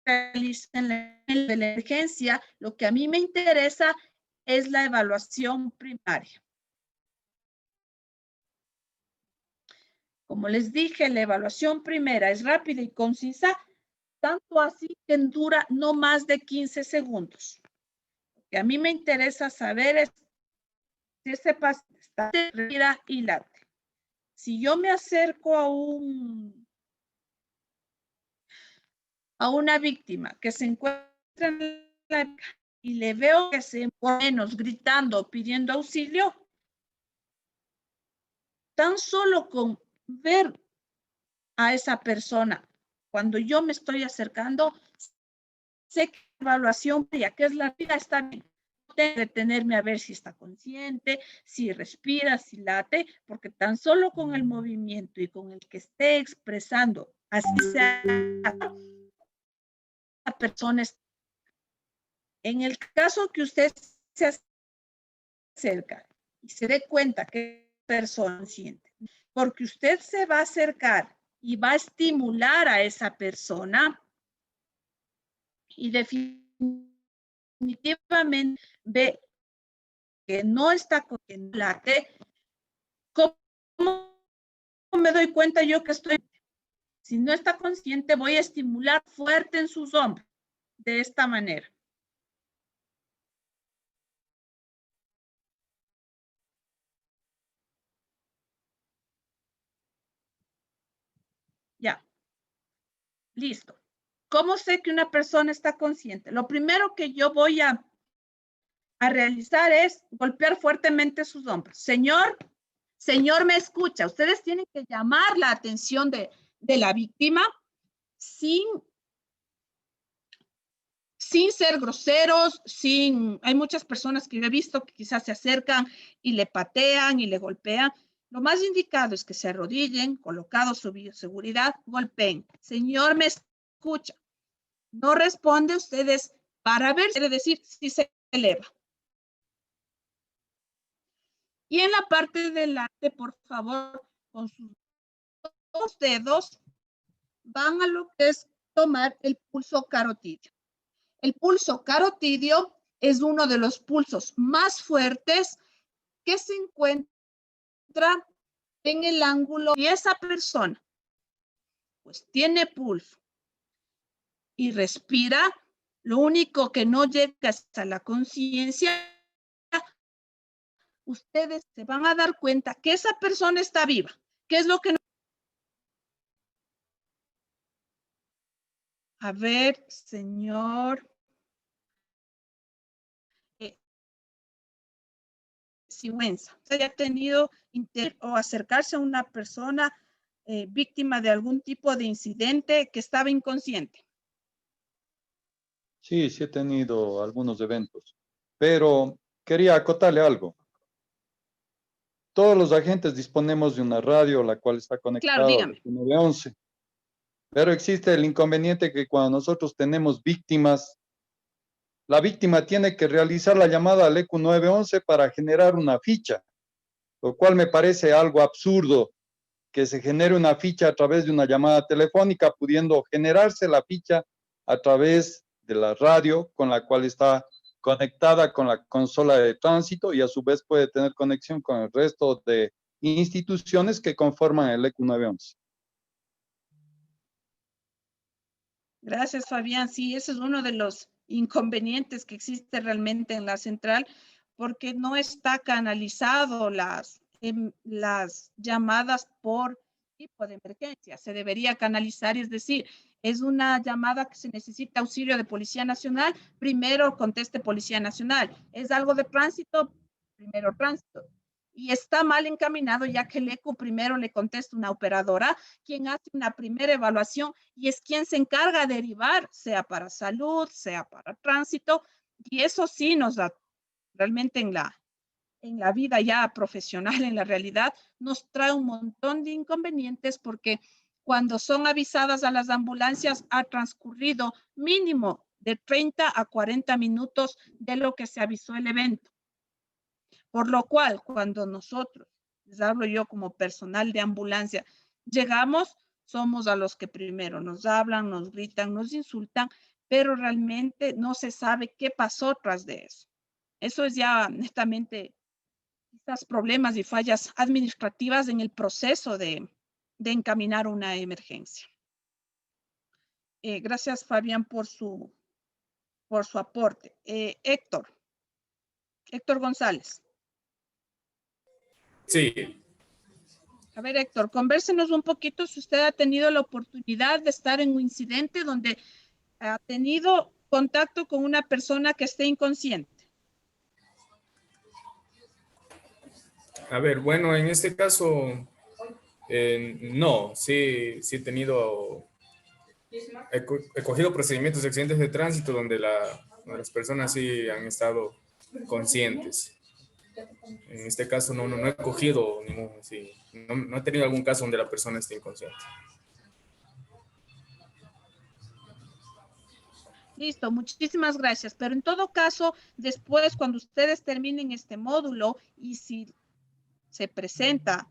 realicen la emergencia. Lo que a mí me interesa es la evaluación primaria. Como les dije, la evaluación primera es rápida y concisa, tanto así que dura no más de 15 segundos. Lo que a mí me interesa saber es si ese paciente está respira y late. Si yo me acerco a una víctima que se encuentra en la y le veo que se menos gritando, pidiendo auxilio, tan solo con ver a esa persona, cuando yo me estoy acercando, sé que la evaluación, ya que es la vida, está bien. Tengo que detenerme a ver si está consciente, si respira, si late, porque tan solo con el movimiento y con el que esté expresando, así sea la persona. En el caso que usted se acerca y se dé cuenta que es persona consciente, porque usted se va a acercar y va a estimular a esa persona y definitivamente ve que no está cogiendo late, ¿cómo me doy cuenta yo que estoy? Si no está consciente, voy a estimular fuerte en sus hombros, de esta manera. Ya. Listo. ¿Cómo sé que una persona está consciente? Lo primero que yo voy a realizar es golpear fuertemente sus hombros. Señor, me escucha. Ustedes tienen que llamar la atención de la víctima sin ser groseros, hay muchas personas que yo he visto que quizás se acercan y le patean y le golpean. Lo más indicado es que se arrodillen, colocados su bioseguridad, golpeen. Señor, me escucha. No responde, ustedes para ver, quiere decir si se eleva. Y en la parte delante, por favor, con sus dos dedos, van a lo que es tomar el pulso carotidio. El pulso carotidio es uno de los pulsos más fuertes que se encuentra en el ángulo y esa persona pues tiene pulso y respira, lo único que no llega hasta la conciencia, ustedes se van a dar cuenta que esa persona está viva. ¿Qué es lo que no? A ver, señor. Sigüenza. ¿Se ha tenido o acercarse a una persona víctima de algún tipo de incidente que estaba inconsciente? Sí, sí he tenido algunos eventos, pero quería acotarle algo. Todos los agentes disponemos de una radio, la cual está conectada al 911. Pero existe el inconveniente que cuando nosotros tenemos víctimas, la víctima tiene que realizar la llamada al ECU 911 para generar una ficha, lo cual me parece algo absurdo que se genere una ficha a través de una llamada telefónica, pudiendo generarse la ficha a través de la radio con la cual está conectada con la consola de tránsito y a su vez puede tener conexión con el resto de instituciones que conforman el ECU 911. Gracias, Fabián. Sí, ese es uno de los inconvenientes que existe realmente en la central, porque no está canalizado las llamadas por tipo de emergencia. Se debería canalizar, es decir, es una llamada que se necesita auxilio de Policía Nacional, primero conteste Policía Nacional. Es algo de tránsito, primero tránsito. Y está mal encaminado, ya que el ECU primero le contesta una operadora, quien hace una primera evaluación y es quien se encarga de derivar, sea para salud, sea para tránsito, y eso sí nos da realmente en la vida ya profesional, en la realidad, nos trae un montón de inconvenientes porque cuando son avisadas a las ambulancias ha transcurrido mínimo de 30 a 40 minutos de lo que se avisó el evento. Por lo cual, cuando nosotros, les hablo yo como personal de ambulancia, llegamos, somos a los que primero nos hablan, nos gritan, nos insultan, pero realmente no se sabe qué pasó tras de eso. Eso es ya netamente quizás problemas y fallas administrativas en el proceso de encaminar una emergencia. Gracias, Fabián, por su aporte. Héctor González. Sí. A ver, Héctor, convérsenos un poquito si usted ha tenido la oportunidad de estar en un incidente donde ha tenido contacto con una persona que esté inconsciente. A ver, bueno, en este caso, no, sí he tenido, he cogido procedimientos de accidentes de tránsito donde las personas sí han estado conscientes. En este caso no he cogido ningún, sí, no he tenido algún caso donde la persona esté inconsciente. Listo, muchísimas gracias. Pero en todo caso, después cuando ustedes terminen este módulo y si se presenta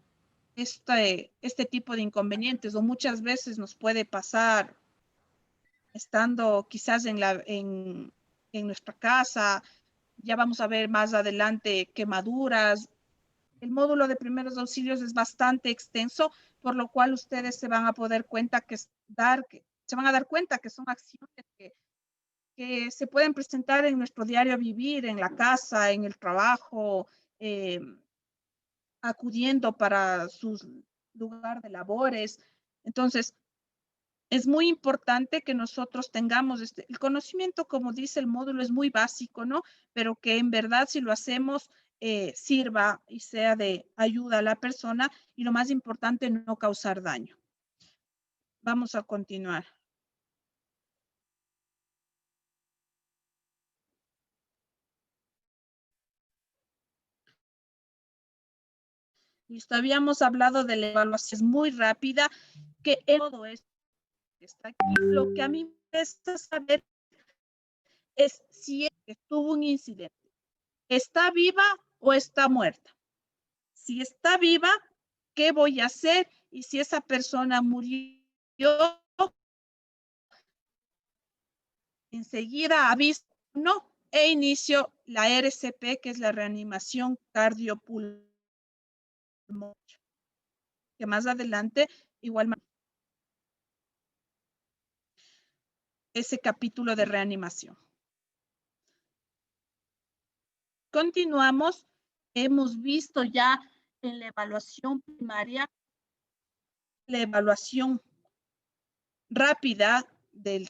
este tipo de inconvenientes, o muchas veces nos puede pasar estando quizás en nuestra casa, ya vamos a ver más adelante quemaduras. El módulo de primeros auxilios es bastante extenso, por lo cual ustedes se van a dar cuenta que son acciones que se pueden presentar en nuestro diario vivir, en la casa, en el trabajo, acudiendo para su lugar de labores. Entonces, es muy importante que nosotros tengamos el conocimiento, como dice el módulo, es muy básico, ¿no? Pero que en verdad si lo hacemos, sirva y sea de ayuda a la persona y lo más importante, no causar daño. Vamos a continuar. Listo, habíamos hablado de la evaluación muy rápida, que en todo esto que está aquí, lo que a mí me interesa saber es si tuvo un incidente. ¿Está viva o está muerta? Si está viva, ¿qué voy a hacer? Y si esa persona murió, enseguida aviso no e inicio la RCP, que es la reanimación cardiopulmonar, que más adelante igual ese capítulo de reanimación. Continuamos. Hemos visto ya en la evaluación primaria, la evaluación rápida del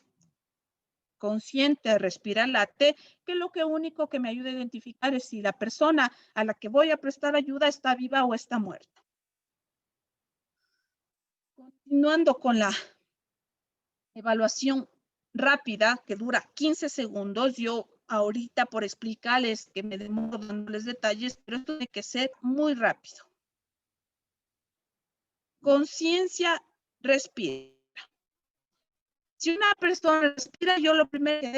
consciente respiralate, que lo único que me ayuda a identificar es si la persona a la que voy a prestar ayuda está viva o está muerta. Continuando con la evaluación rápida, que dura 15 segundos, yo ahorita por explicarles que me demoro dándoles detalles, pero esto tiene que ser muy rápido. Conciencia, respira. Si una persona respira, yo lo primero que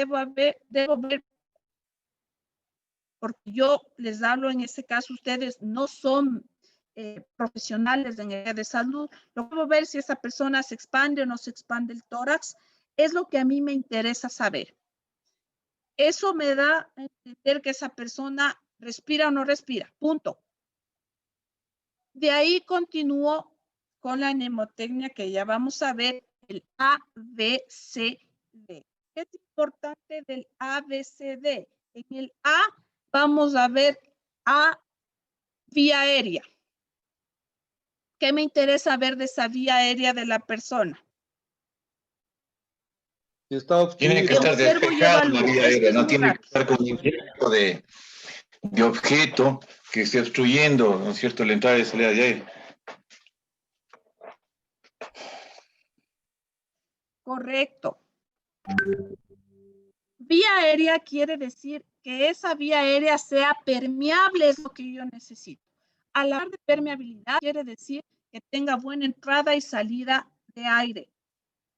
debo ver, porque yo les hablo en este caso, ustedes no son profesionales en el área de salud, lo que debo ver si esa persona se expande o no se expande el tórax, es lo que a mí me interesa saber. Eso me da a entender que esa persona respira o no respira, punto. De ahí continúo con la mnemotecnia que ya vamos a ver, el ABCD. ¿Qué es importante del ABCD? En el A vamos a ver A, vía aérea. ¿Qué me interesa ver de esa vía aérea de la persona? Tiene que estar despejada la vía aérea, no tiene que estar con un infierno de objeto que esté obstruyendo, ¿no es cierto?, la entrada y salida de aire. Correcto. Vía aérea quiere decir que esa vía aérea sea permeable, es lo que yo necesito. Al hablar de permeabilidad quiere decir que tenga buena entrada y salida de aire.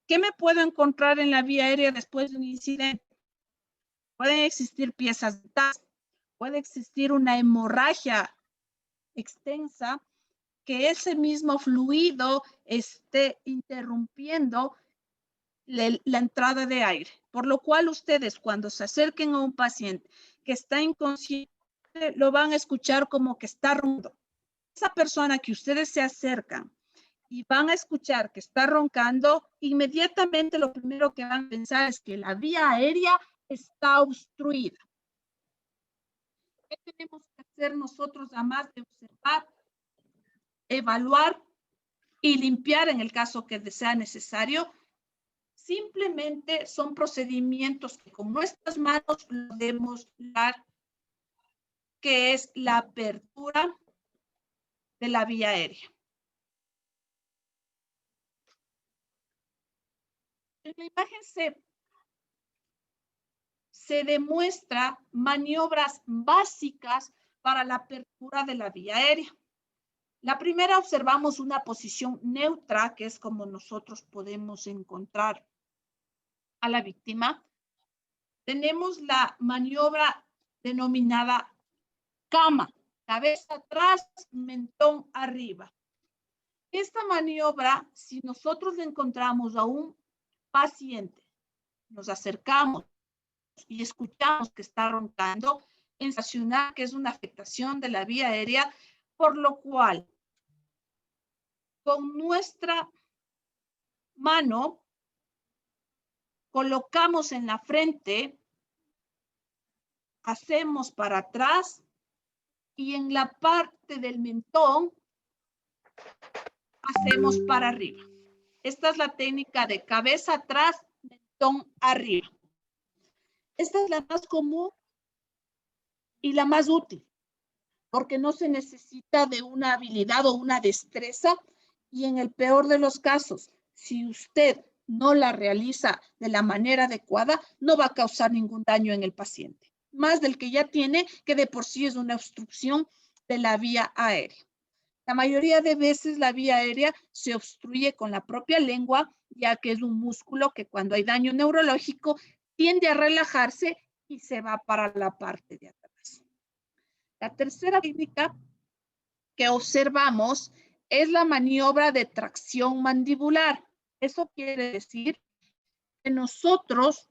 ¿Qué me puedo encontrar en la vía aérea después de un incidente? Pueden existir piezas de gas, puede existir una hemorragia extensa, que ese mismo fluido esté interrumpiendo la entrada de aire, por lo cual ustedes cuando se acerquen a un paciente que está inconsciente, lo van a escuchar como que está roncando. Esa persona que ustedes se acercan y van a escuchar que está roncando, inmediatamente lo primero que van a pensar es que la vía aérea está obstruida. ¿Qué tenemos que hacer nosotros además de observar, evaluar y limpiar en el caso que sea necesario? Simplemente son procedimientos que con nuestras manos podemos dar, que es la apertura de la vía aérea. En la imagen se demuestra maniobras básicas para la apertura de la vía aérea. La primera, observamos una posición neutra, que es como nosotros podemos encontrar a la víctima. Tenemos la maniobra denominada cama, cabeza atrás, mentón arriba. Esta maniobra, si nosotros le encontramos a un paciente, nos acercamos y escuchamos que está roncando, en sensacional que es una afectación de la vía aérea, por lo cual con nuestra mano colocamos en la frente, hacemos para atrás y en la parte del mentón hacemos para arriba. Esta es la técnica de cabeza atrás, mentón arriba. Esta es la más común y la más útil, porque no se necesita de una habilidad o una destreza, y en el peor de los casos, si usted no la realiza de la manera adecuada, no va a causar ningún daño en el paciente, más del que ya tiene, que de por sí es una obstrucción de la vía aérea. La mayoría de veces la vía aérea se obstruye con la propia lengua, ya que es un músculo que cuando hay daño neurológico tiende a relajarse y se va para la parte de atrás. La tercera técnica que observamos es la maniobra de tracción mandibular. Eso quiere decir que nosotros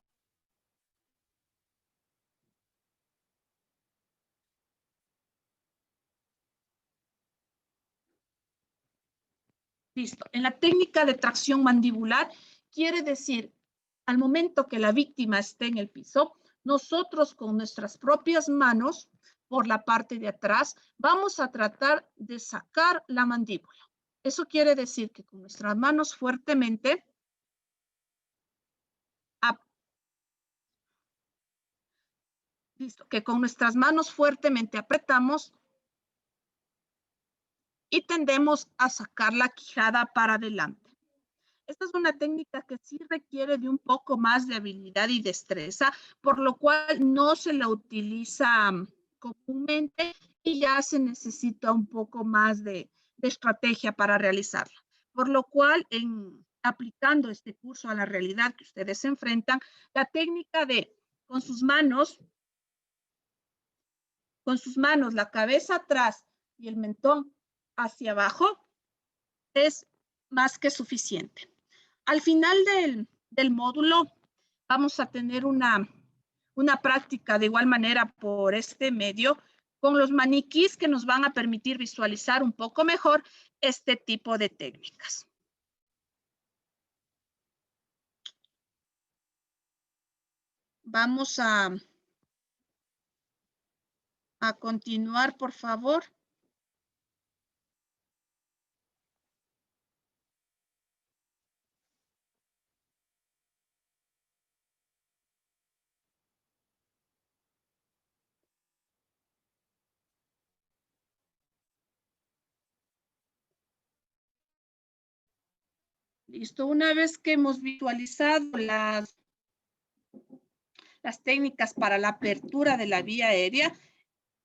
listo. En la técnica de tracción mandibular quiere decir, al momento que la víctima esté en el piso, nosotros con nuestras propias manos, por la parte de atrás, vamos a tratar de sacar la mandíbula. Eso quiere decir que con nuestras manos fuertemente apretamos y tendemos a sacar la quijada para adelante. Esta es una técnica que sí requiere de un poco más de habilidad y destreza, por lo cual no se la utiliza comúnmente y ya se necesita un poco más de estrategia para realizarla. Por lo cual, aplicando este curso a la realidad que ustedes se enfrentan, la técnica de con sus manos, la cabeza atrás y el mentón hacia abajo, es más que suficiente. Al final del módulo vamos a tener una práctica de igual manera por este medio con los maniquís que nos van a permitir visualizar un poco mejor este tipo de técnicas. Vamos a continuar, por favor. Listo, una vez que hemos visualizado las técnicas para la apertura de la vía aérea,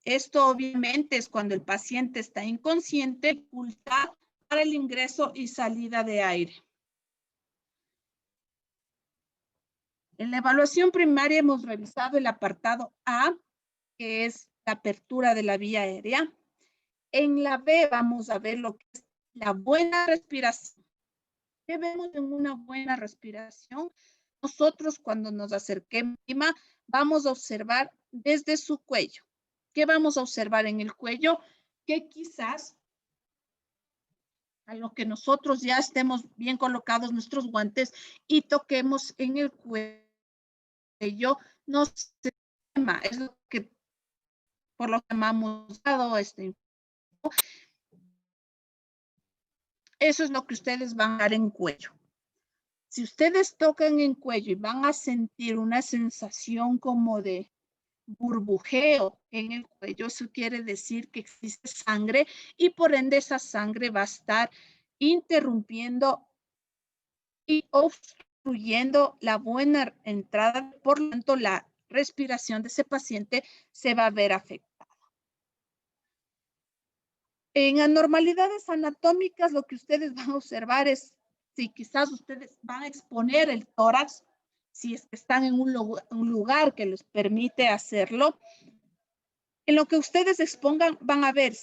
esto obviamente es cuando el paciente está inconsciente, dificultad para el ingreso y salida de aire. En la evaluación primaria hemos revisado el apartado A, que es la apertura de la vía aérea. En la B vamos a ver lo que es la buena respiración. ¿Qué vemos en una buena respiración? Nosotros cuando nos acerquemos, vamos a observar desde su cuello. ¿Qué vamos a observar en el cuello? Que quizás a lo que nosotros ya estemos bien colocados nuestros guantes y toquemos en el cuello, no se quema. Es lo que por lo que llamamos dado eso es lo que ustedes van a dar en cuello. Si ustedes tocan en cuello y van a sentir una sensación como de burbujeo en el cuello, eso quiere decir que existe sangre y por ende esa sangre va a estar interrumpiendo y obstruyendo la buena entrada, por lo tanto la respiración de ese paciente se va a ver afectada. En anormalidades anatómicas, lo que ustedes van a observar es si quizás ustedes van a exponer el tórax, si es que están en un lugar que les permite hacerlo. En lo que ustedes expongan, van a ver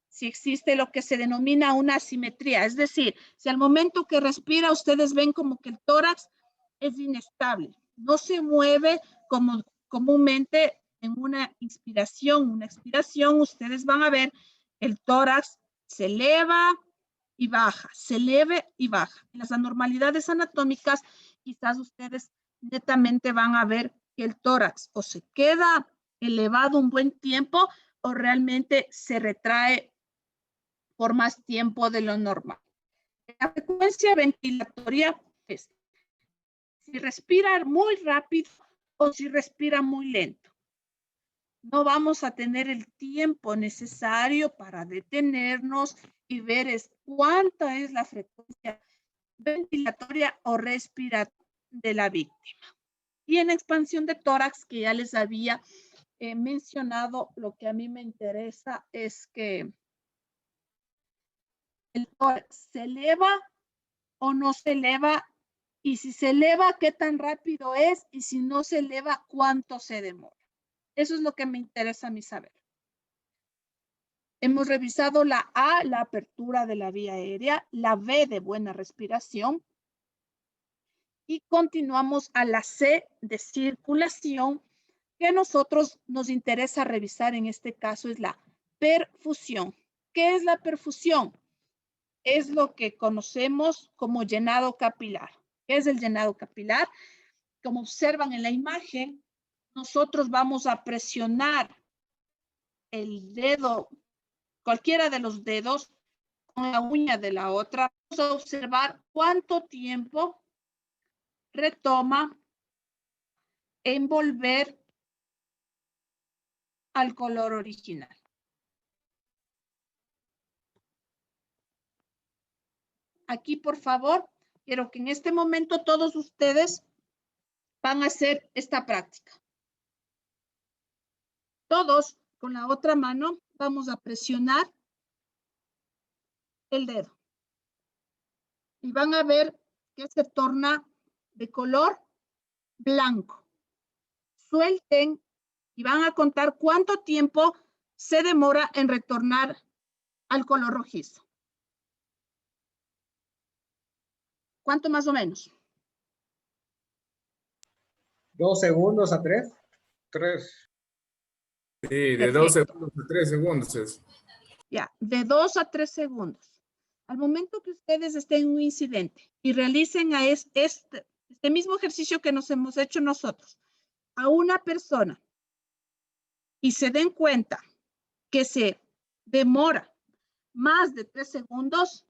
si existe lo que se denomina una asimetría. Es decir, si al momento que respira, ustedes ven como que el tórax es inestable, no se mueve como comúnmente en una inspiración, una expiración, ustedes van a ver el tórax se eleva y baja, se eleva y baja. En las anormalidades anatómicas, quizás ustedes netamente van a ver que el tórax o se queda elevado un buen tiempo o realmente se retrae por más tiempo de lo normal. La frecuencia ventilatoria es si respira muy rápido o si respira muy lento. No vamos a tener el tiempo necesario para detenernos y ver cuánta es la frecuencia ventilatoria o respiratoria de la víctima. Y en expansión de tórax, que ya les había mencionado, lo que a mí me interesa es que el tórax se eleva o no se eleva, y si se eleva, qué tan rápido es, y si no se eleva, cuánto se demora. Eso es lo que me interesa a mí saber. Hemos revisado la A, la apertura de la vía aérea, la B de buena respiración, y continuamos a la C de circulación, que a nosotros nos interesa revisar en este caso es la perfusión. ¿Qué es la perfusión? Es lo que conocemos como llenado capilar. ¿Qué es el llenado capilar? Como observan en la imagen, nosotros vamos a presionar el dedo, cualquiera de los dedos, con la uña de la otra. Vamos a observar cuánto tiempo retoma en volver al color original. Aquí, por favor, quiero que en este momento todos ustedes van a hacer esta práctica. Todos con la otra mano vamos a presionar el dedo. Y van a ver que se torna de color blanco. Suelten y van a contar cuánto tiempo se demora en retornar al color rojizo. ¿Cuánto más o menos? 2 segundos a 3. 3. Sí, de 2 segundos a 3 segundos es. Ya, de 2 a 3 segundos. Al momento que ustedes estén en un incidente y realicen a este mismo ejercicio que nos hemos hecho nosotros a una persona y se den cuenta que se demora más de 3 segundos,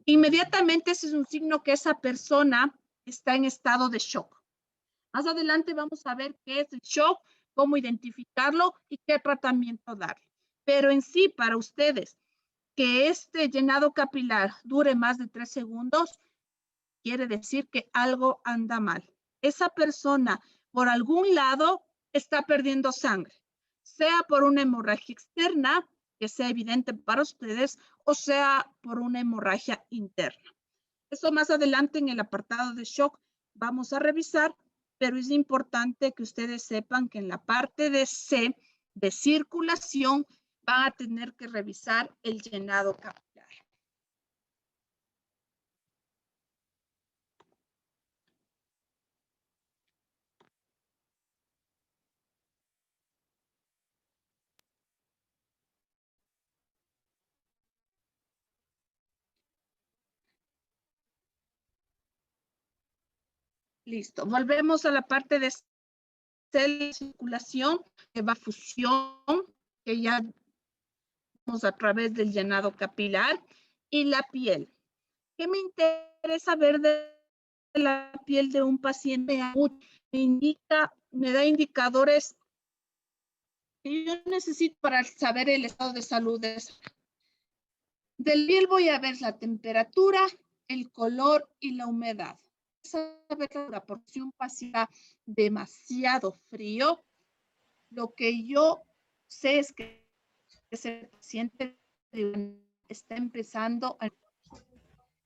inmediatamente ese es un signo que esa persona está en estado de shock. Más adelante vamos a ver qué es el shock, cómo identificarlo y qué tratamiento darle. Pero en sí, para ustedes, que este llenado capilar dure más de 3 segundos, quiere decir que algo anda mal. Esa persona, por algún lado, está perdiendo sangre, sea por una hemorragia externa, que sea evidente para ustedes, o sea por una hemorragia interna. Eso más adelante en el apartado de shock vamos a revisar, pero es importante que ustedes sepan que en la parte de C, de circulación, van a tener que revisar el llenado capilar. Listo, volvemos a la parte de circulación, que va a fusión, que ya vamos a través del llenado capilar, y la piel. ¿Qué me interesa ver de la piel de un paciente? Me da indicadores que yo necesito para saber el estado de salud de esa. Del piel voy a ver la temperatura, el color y la humedad. Por si un paciente está demasiado frío, lo que yo sé es que ese paciente está empezando a...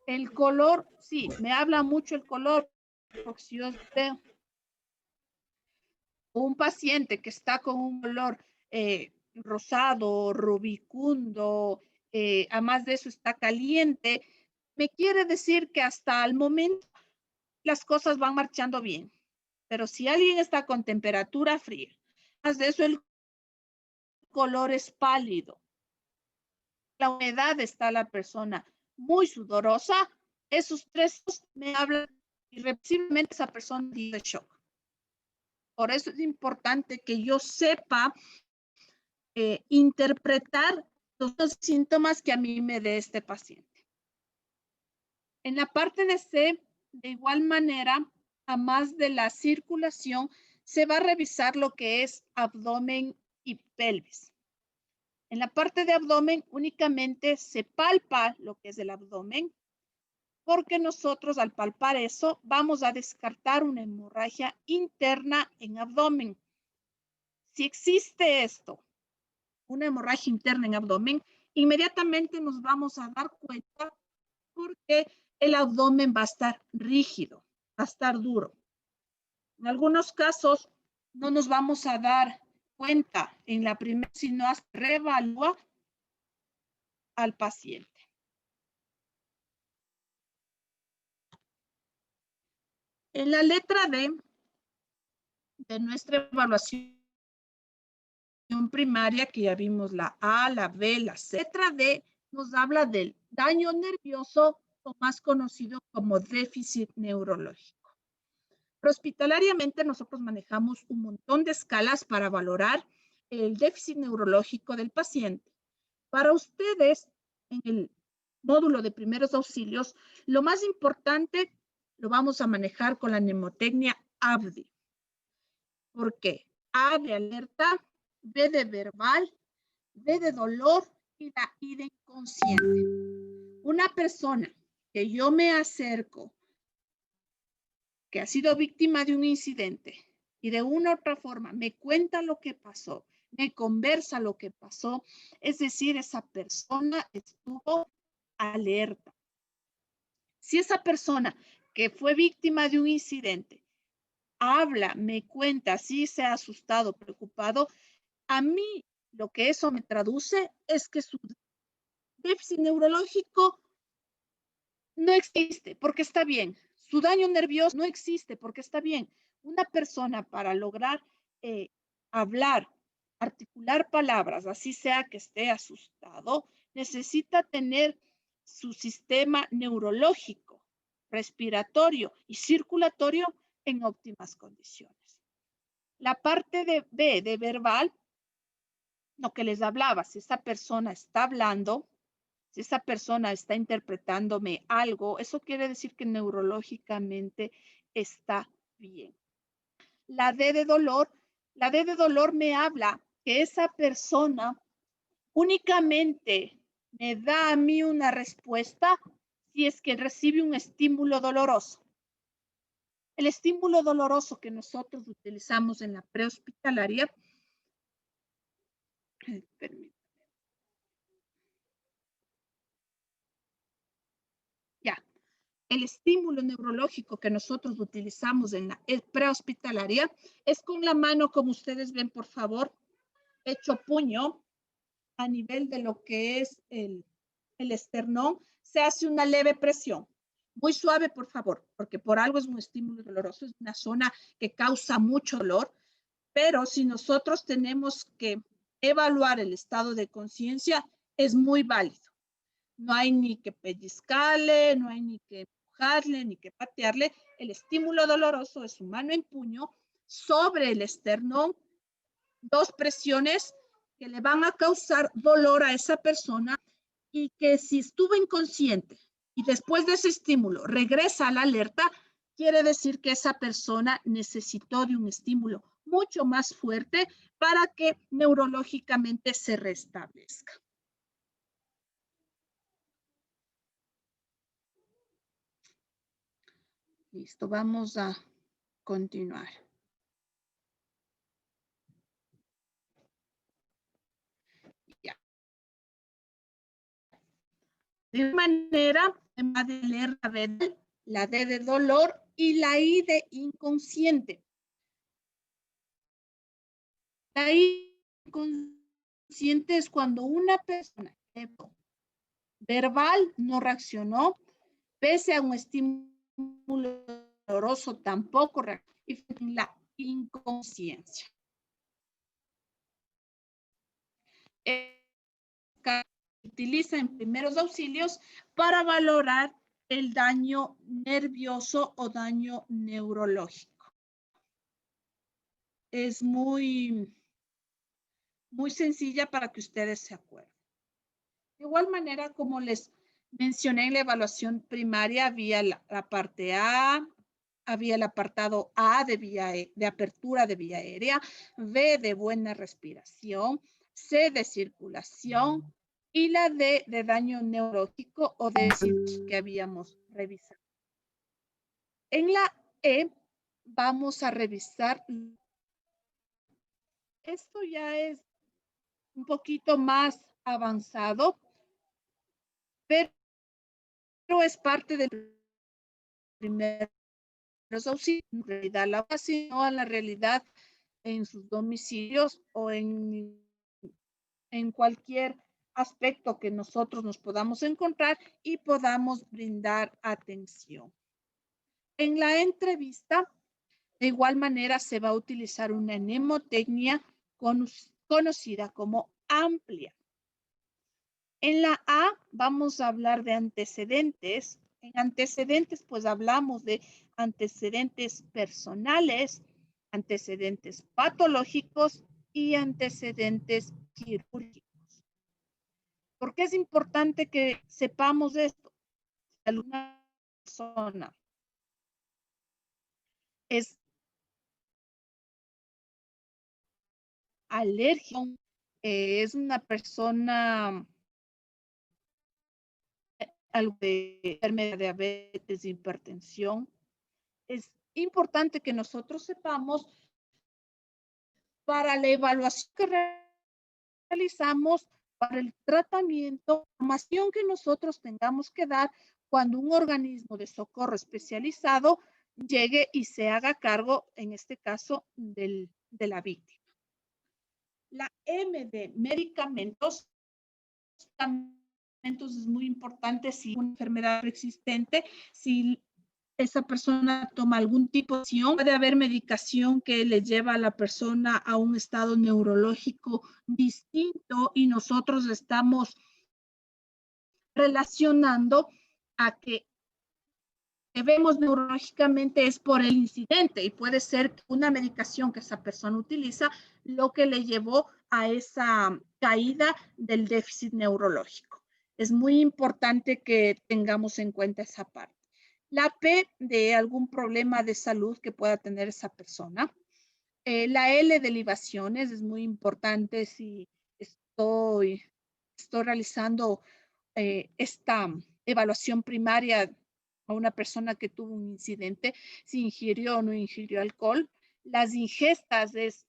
El color, sí, me habla mucho el color, porque si yo veo un paciente que está con un color rosado, rubicundo, además de eso está caliente, me quiere decir que hasta el momento las cosas van marchando bien. Pero si alguien está con temperatura fría, además de eso el color es pálido, la humedad está la persona muy sudorosa, esos tres me hablan irreversiblemente esa persona de shock. Por eso es importante que yo sepa interpretar los síntomas que a mí me dé este paciente. En la parte de C, de igual manera, a más de la circulación, se va a revisar lo que es abdomen y pelvis. En la parte de abdomen únicamente se palpa lo que es el abdomen, porque nosotros al palpar eso vamos a descartar una hemorragia interna en abdomen. Si existe esto, una hemorragia interna en abdomen, inmediatamente nos vamos a dar cuenta porque el abdomen va a estar rígido, va a estar duro. En algunos casos no nos vamos a dar cuenta en la primera, sino hasta reevalúa al paciente. En la letra D de nuestra evaluación primaria, que ya vimos la A, la B, la C, la letra D nos habla del daño nervioso, o más conocido como déficit neurológico. Hospitalariamente nosotros manejamos un montón de escalas para valorar el déficit neurológico del paciente. Para ustedes, en el módulo de primeros auxilios, lo más importante lo vamos a manejar con la mnemotecnia ABDI. ¿Por qué? A de alerta, B de verbal, D de dolor y la I de inconsciente. Una persona que yo me acerco, que ha sido víctima de un incidente y de una u otra forma me cuenta lo que pasó, me conversa lo que pasó, es decir, esa persona estuvo alerta. Si esa persona que fue víctima de un incidente habla, me cuenta, si se ha asustado, preocupado, a mí lo que eso me traduce es que su déficit neurológico no existe porque está bien. Su daño nervioso no existe porque está bien. Una persona para lograr hablar articular palabras, así sea que esté asustado, necesita tener su sistema neurológico, respiratorio y circulatorio en óptimas condiciones. La parte de B, de verbal, lo que les hablaba, si esa persona está hablando, si esa persona está interpretándome algo, eso quiere decir que neurológicamente está bien. La D de dolor me habla que esa persona únicamente me da a mí una respuesta si es que recibe un estímulo doloroso. El estímulo doloroso que nosotros utilizamos en la prehospitalaria, el estímulo neurológico que nosotros utilizamos en la prehospitalaria es con la mano, como ustedes ven, por favor, hecho puño a nivel de lo que es el esternón, se hace una leve presión. Muy suave, por favor, porque por algo es un estímulo doloroso, es una zona que causa mucho dolor, pero si nosotros tenemos que evaluar el estado de conciencia, es muy válido. No hay ni que pellizcarle, no hay ni que empujarle, ni que patearle. El estímulo doloroso es su mano en puño sobre el esternón, 2 presiones que le van a causar dolor a esa persona y que si estuvo inconsciente y después de ese estímulo regresa a la alerta, quiere decir que esa persona necesitó de un estímulo mucho más fuerte para que neurológicamente se restablezca. Listo, vamos a continuar. Ya. De manera, además de leer la D de dolor y la I de inconsciente. La I de inconsciente es cuando una persona verbal no reaccionó, pese a un estímulo doloroso tampoco reaccionó, y la inconsciencia. Utiliza en primeros auxilios para valorar el daño nervioso o daño neurológico. Es muy sencilla para que ustedes se acuerden. De igual manera, como les mencioné en la evaluación primaria, había la parte A, había el apartado A de apertura de vía aérea, B de buena respiración, C de circulación y la D de daño neurológico o de que habíamos revisado. En la E vamos a revisar. Esto ya es un poquito más avanzado, pero es parte del primer auxilios, en realidad la base, no a la realidad en sus domicilios o en cualquier aspecto que nosotros nos podamos encontrar y podamos brindar atención. En la entrevista, de igual manera, se va a utilizar una mnemotecnia conocida como amplia. En la A vamos a hablar de antecedentes. En antecedentes, pues hablamos de antecedentes personales, antecedentes patológicos y antecedentes quirúrgicos. ¿Por qué es importante que sepamos esto? Si alguna persona es alérgica, es una persona algo de enfermedad de diabetes, hipertensión, es importante que nosotros sepamos para la evaluación que realizamos, para el tratamiento, información que nosotros tengamos que dar cuando un organismo de socorro especializado llegue y se haga cargo, en este caso, de la víctima. La M de medicamentos es muy importante si una enfermedad preexistente, si esa persona toma algún tipo de acción. Puede haber medicación que le lleva a la persona a un estado neurológico distinto y nosotros estamos relacionando a que vemos neurológicamente es por el incidente y puede ser una medicación que esa persona utiliza lo que le llevó a esa caída del déficit neurológico. Es muy importante que tengamos en cuenta esa parte. La P de algún problema de salud que pueda tener esa persona. La L de libaciones es muy importante si estoy realizando esta evaluación primaria a una persona que tuvo un incidente, si ingirió o no ingirió alcohol. Las ingestas es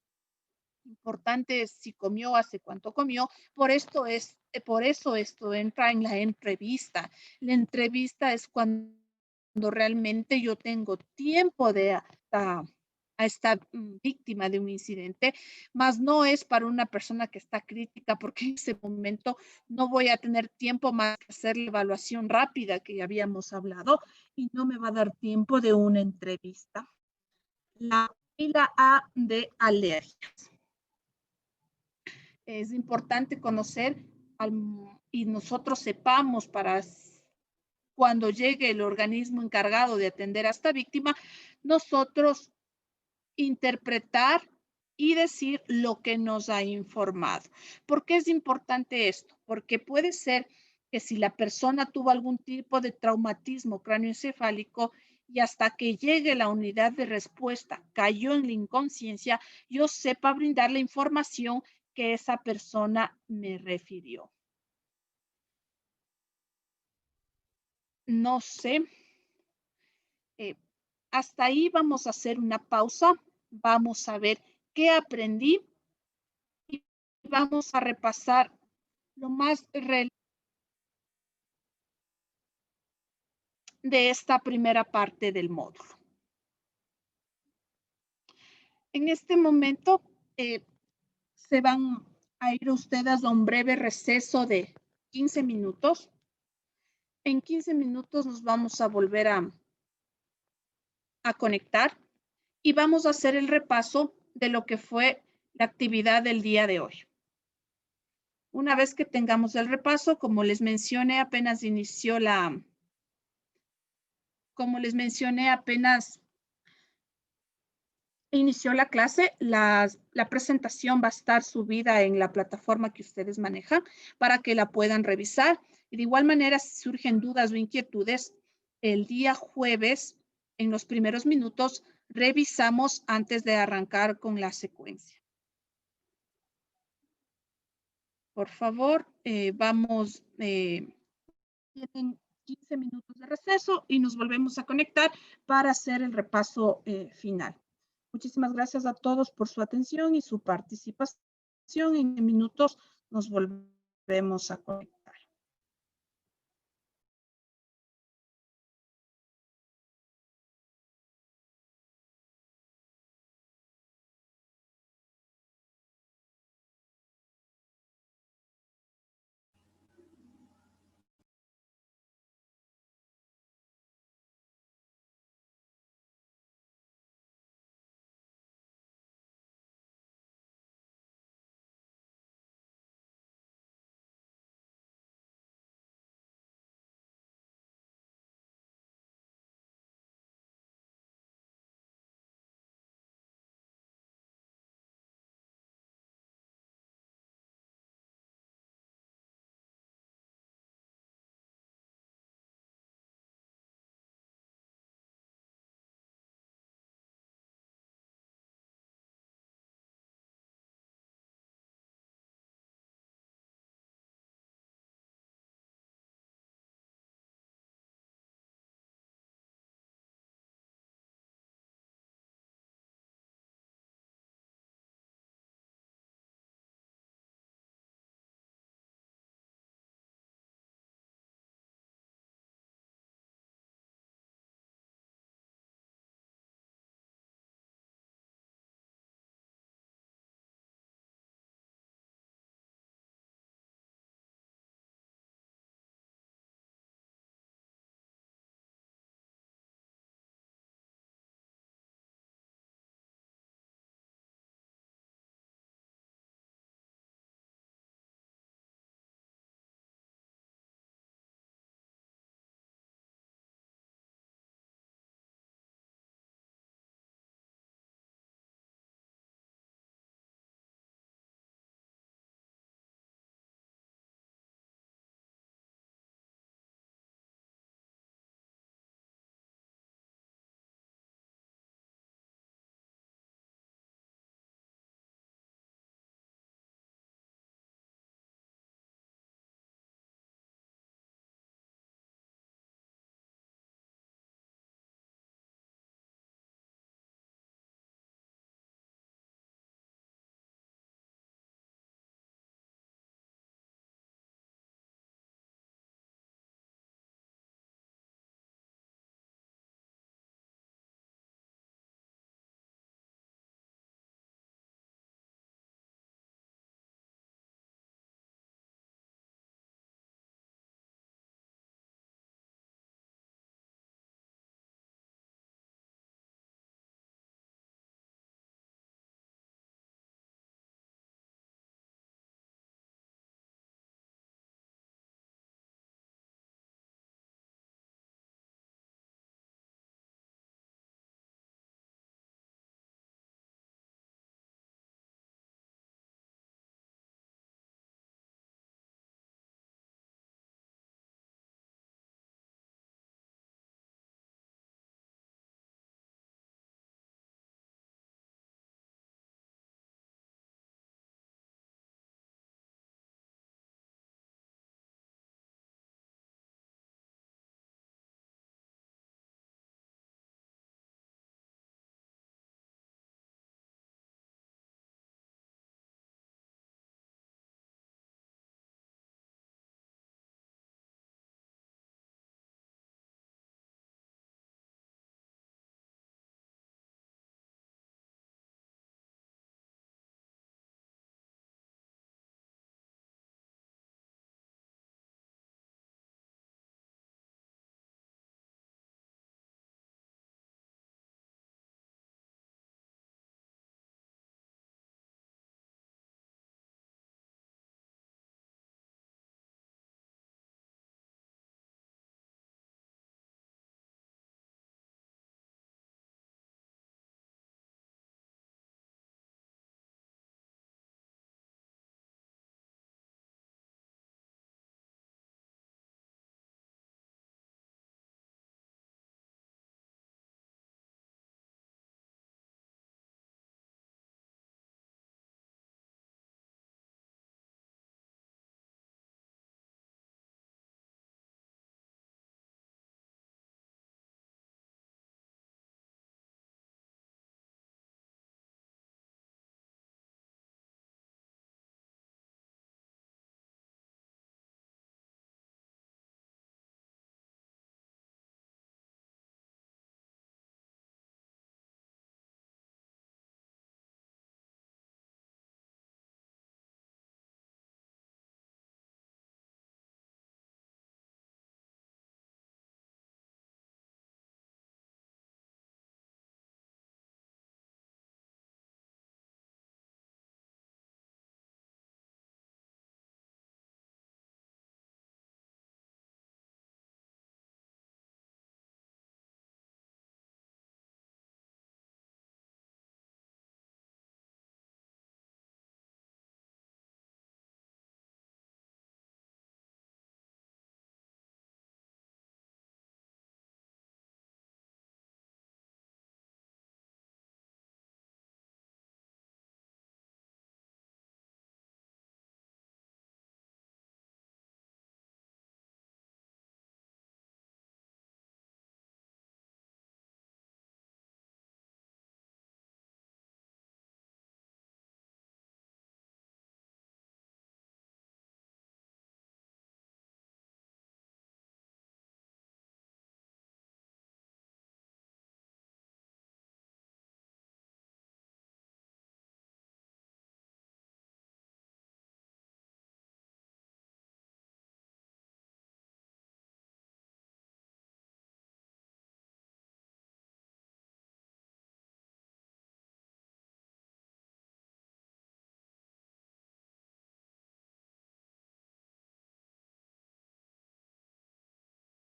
importante si comió, hace cuánto comió. Por eso esto entra en la entrevista. La entrevista es cuando realmente yo tengo tiempo de a esta víctima de un incidente, más no es para una persona que está crítica, porque en ese momento no voy a tener tiempo más que hacer la evaluación rápida que ya habíamos hablado y no me va a dar tiempo de una entrevista. La A de alergias. Es importante conocer y nosotros sepamos para cuando llegue el organismo encargado de atender a esta víctima, nosotros interpretar y decir lo que nos ha informado. ¿Por qué es importante esto? Porque puede ser que si la persona tuvo algún tipo de traumatismo cráneoencefálico y hasta que llegue la unidad de respuesta cayó en la inconsciencia, yo sepa brindar la información que esa persona me refirió. No sé. Hasta ahí vamos a hacer una pausa. Vamos a ver qué aprendí y vamos a repasar lo más relevante de esta primera parte del módulo. En este momento se van a ir ustedes a un breve receso de 15 minutos. En 15 minutos nos vamos a volver a conectar y vamos a hacer el repaso de lo que fue la actividad del día de hoy. Una vez que tengamos el repaso, como les mencioné, apenas inició la clase, la presentación va a estar subida en la plataforma que ustedes manejan para que la puedan revisar. Y de igual manera, si surgen dudas o inquietudes, el día jueves, en los primeros minutos, revisamos antes de arrancar con la secuencia. Por favor, tienen 15 minutos de receso y nos volvemos a conectar para hacer el repaso final. Muchísimas gracias a todos por su atención y su participación. En minutos nos volvemos a conectar.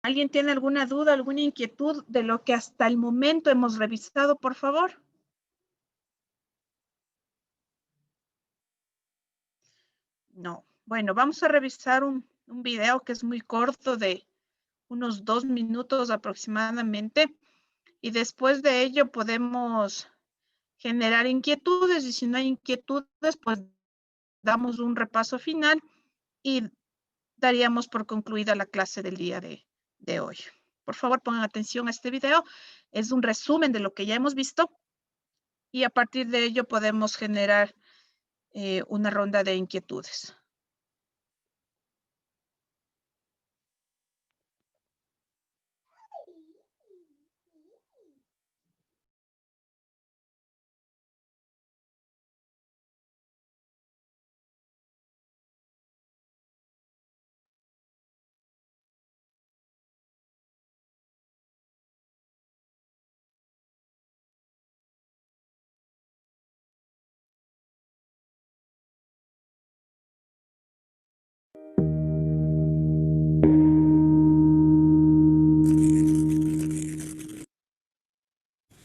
¿Alguien tiene alguna duda, alguna inquietud de lo que hasta el momento hemos revisado, por favor? No. Bueno, vamos a revisar un video que es muy corto, de unos 2 minutos aproximadamente, y después de ello podemos generar inquietudes, y si no hay inquietudes, pues damos un repaso final y daríamos por concluida la clase del día de hoy. Por favor, pongan atención a este video. Es un resumen de lo que ya hemos visto y a partir de ello podemos generar una ronda de inquietudes.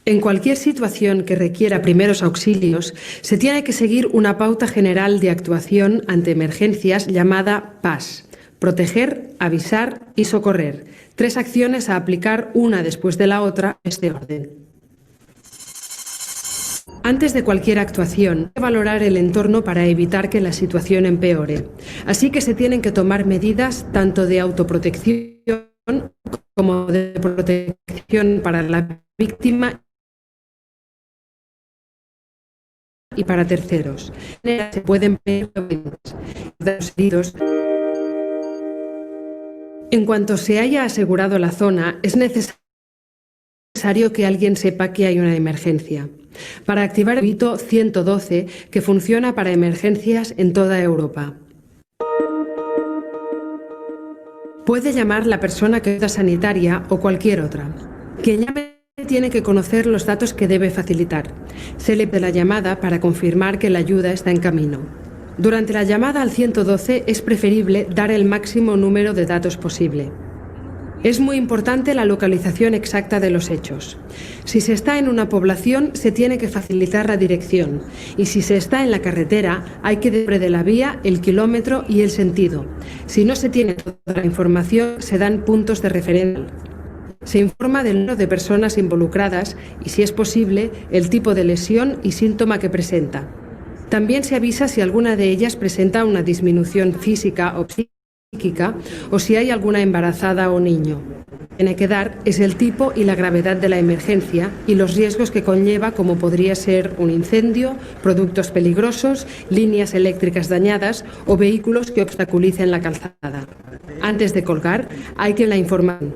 En cualquier situación que requiera primeros auxilios, se tiene que seguir una pauta general de actuación ante emergencias llamada PAS: proteger, avisar y socorrer. 3 acciones a aplicar una después de la otra en este orden. Antes de cualquier actuación, hay que valorar el entorno para evitar que la situación empeore. Así que se tienen que tomar medidas tanto de autoprotección como de protección para la víctima y para terceros. Se pueden ver heridos. En cuanto se haya asegurado la zona, es necesario que alguien sepa que hay una emergencia. Para activar el 112, que funciona para emergencias en toda Europa. Puede llamar la persona que ayuda sanitaria o cualquier otra. Quien llame tiene que conocer los datos que debe facilitar. Se le pide la llamada para confirmar que la ayuda está en camino. Durante la llamada al 112 es preferible dar el máximo número de datos posible. Es muy importante la localización exacta de los hechos. Si se está en una población, se tiene que facilitar la dirección, y si se está en la carretera, hay que dar de la vía, el kilómetro y el sentido. Si no se tiene toda la información, se dan puntos de referencia. Se informa del número de personas involucradas y, si es posible, el tipo de lesión y síntoma que presenta. También se avisa si alguna de ellas presenta una disminución física o psíquica o si hay alguna embarazada o niño. Lo que tiene que dar es el tipo y la gravedad de la emergencia y los riesgos que conlleva, como podría ser un incendio, productos peligrosos, líneas eléctricas dañadas o vehículos que obstaculicen la calzada. Antes de colgar, hay que la información.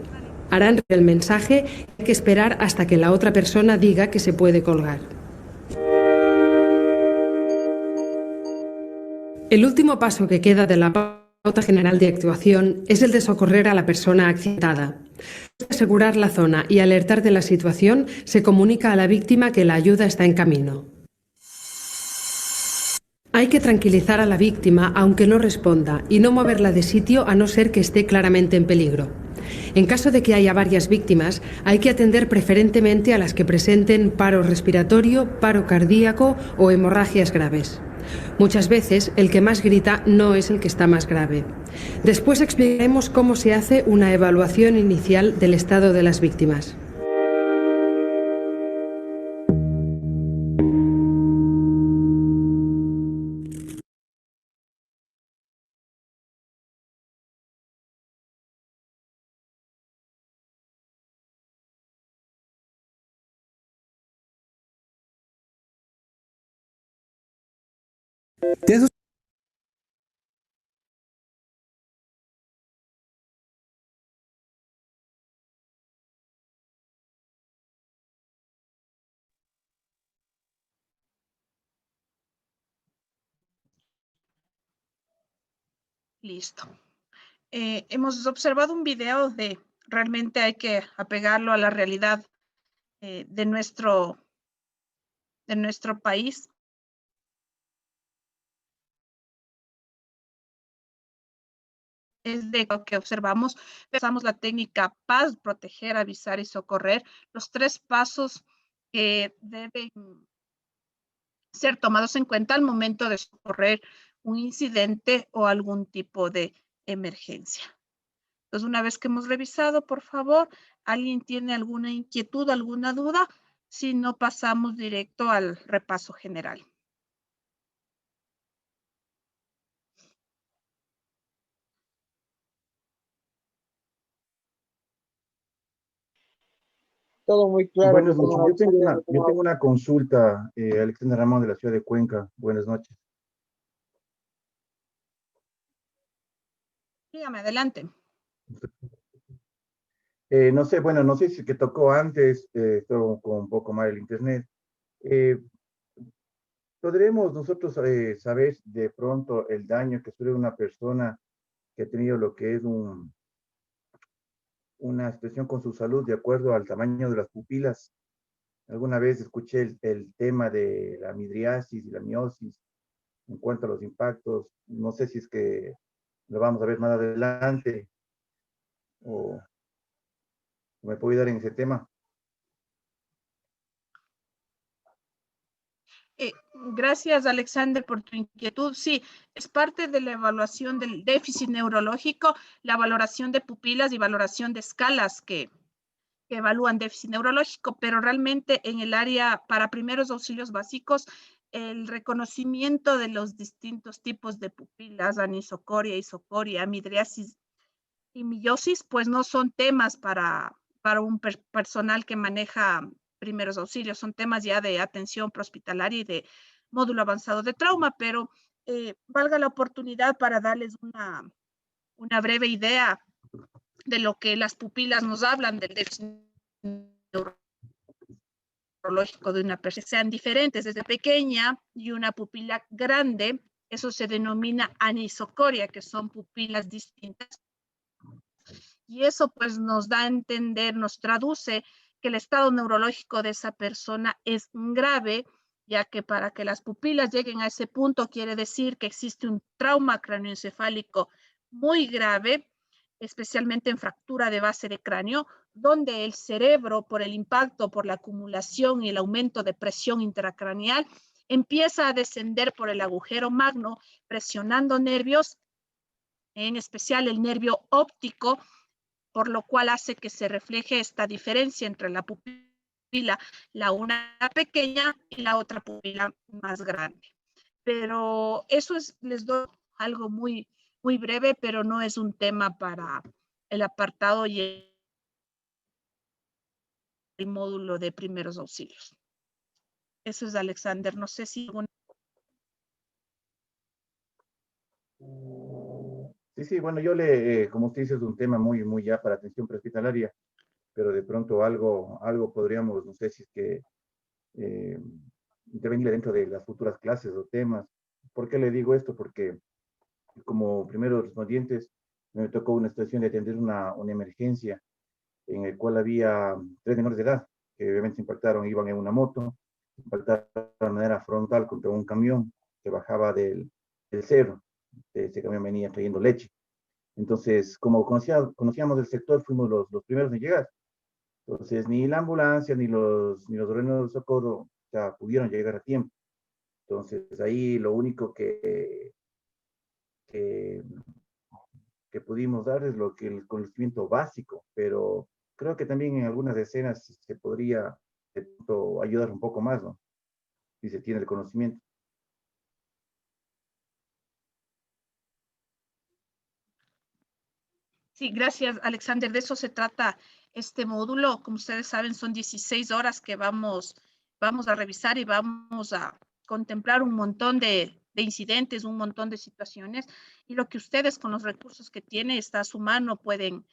Harán el mensaje y hay que esperar hasta que la otra persona diga que se puede colgar. El último paso que queda de la pauta general de actuación es el de socorrer a la persona accidentada. Para asegurar la zona y alertar de la situación, se comunica a la víctima que la ayuda está en camino. Hay que tranquilizar a la víctima aunque no responda y no moverla de sitio a no ser que esté claramente en peligro. En caso de que haya varias víctimas, hay que atender preferentemente a las que presenten paro respiratorio, paro cardíaco o hemorragias graves. Muchas veces el que más grita no es el que está más grave. Después explicaremos cómo se hace una evaluación inicial del estado de las víctimas. Listo. Hemos observado un video de realmente hay que apegarlo a la realidad de nuestro país. es de lo que observamos. Usamos la técnica PAS, proteger, avisar y socorrer, los 3 pasos que deben ser tomados en cuenta al momento de socorrer un incidente o algún tipo de emergencia. Entonces, una vez que hemos revisado, por favor, ¿alguien tiene alguna inquietud, alguna duda? Si no, pasamos directo al repaso general. Todo muy claro. Buenas noches. Yo tengo una consulta, Alexander Ramón de la ciudad de Cuenca. Buenas noches. Dígame, adelante. No sé, bueno, no sé si que tocó antes, estoy con un poco mal el internet. ¿Podremos nosotros saber de pronto el daño que sufre una persona que ha tenido lo que es una situación con su salud de acuerdo al tamaño de las pupilas? Alguna vez escuché el tema de la midriasis y la miosis en cuanto a los impactos. No sé si es que lo vamos a ver más adelante o me puede dar en ese tema. Gracias, Alexander, por tu inquietud. Sí, es parte de la evaluación del déficit neurológico, la valoración de pupilas y valoración de escalas que evalúan déficit neurológico, pero realmente en el área para primeros auxilios básicos, el reconocimiento de los distintos tipos de pupilas, anisocoria, isocoria, midriasis y miosis, pues no son temas para un personal que maneja primeros auxilios, son temas ya de atención prehospitalaria y de módulo avanzado de trauma, pero valga la oportunidad para darles una breve idea de lo que las pupilas nos hablan del déficit neurológico de una persona, sean diferentes desde pequeña y una pupila grande, eso se denomina anisocoria, que son pupilas distintas. Y eso pues nos da a entender, nos traduce que el estado neurológico de esa persona es grave, ya que para que las pupilas lleguen a ese punto quiere decir que existe un trauma cráneoencefálico muy grave, especialmente en fractura de base de cráneo, donde el cerebro, por el impacto, por la acumulación y el aumento de presión intracraneal, empieza a descender por el agujero magno, presionando nervios, en especial el nervio óptico, por lo cual hace que se refleje esta diferencia entre la pupila, la una pequeña y la otra pupila más grande. Pero eso es, les doy algo muy, muy breve, pero no es un tema para el apartado y el módulo de primeros auxilios. Eso es, Alexander. No sé si... Sí, bueno, como usted dice, es un tema muy ya para atención prehospitalaria, pero de pronto algo podríamos, no sé si es que intervenir dentro de las futuras clases o temas. ¿Por qué le digo esto? Porque como primeros respondientes me tocó una situación de atender una emergencia en el cual había 3 menores de edad que obviamente impactaron, iban en una moto, impactaron de manera frontal contra un camión que bajaba del cerro. Ese camión venía trayendo leche. Entonces, como conocíamos el sector, fuimos los primeros en llegar. Entonces, ni la ambulancia ni los organismos de socorro pudieron llegar a tiempo. Entonces, ahí lo único que pudimos dar es el conocimiento básico, pero creo que también en algunas escenas se podría ayudar un poco más, ¿no? Si se tiene el conocimiento. Sí, gracias, Alexander. De eso se trata este módulo. Como ustedes saben, son 16 horas que vamos a revisar y vamos a contemplar un montón de incidentes, un montón de situaciones, y lo que ustedes con los recursos que tienen, está a su mano, pueden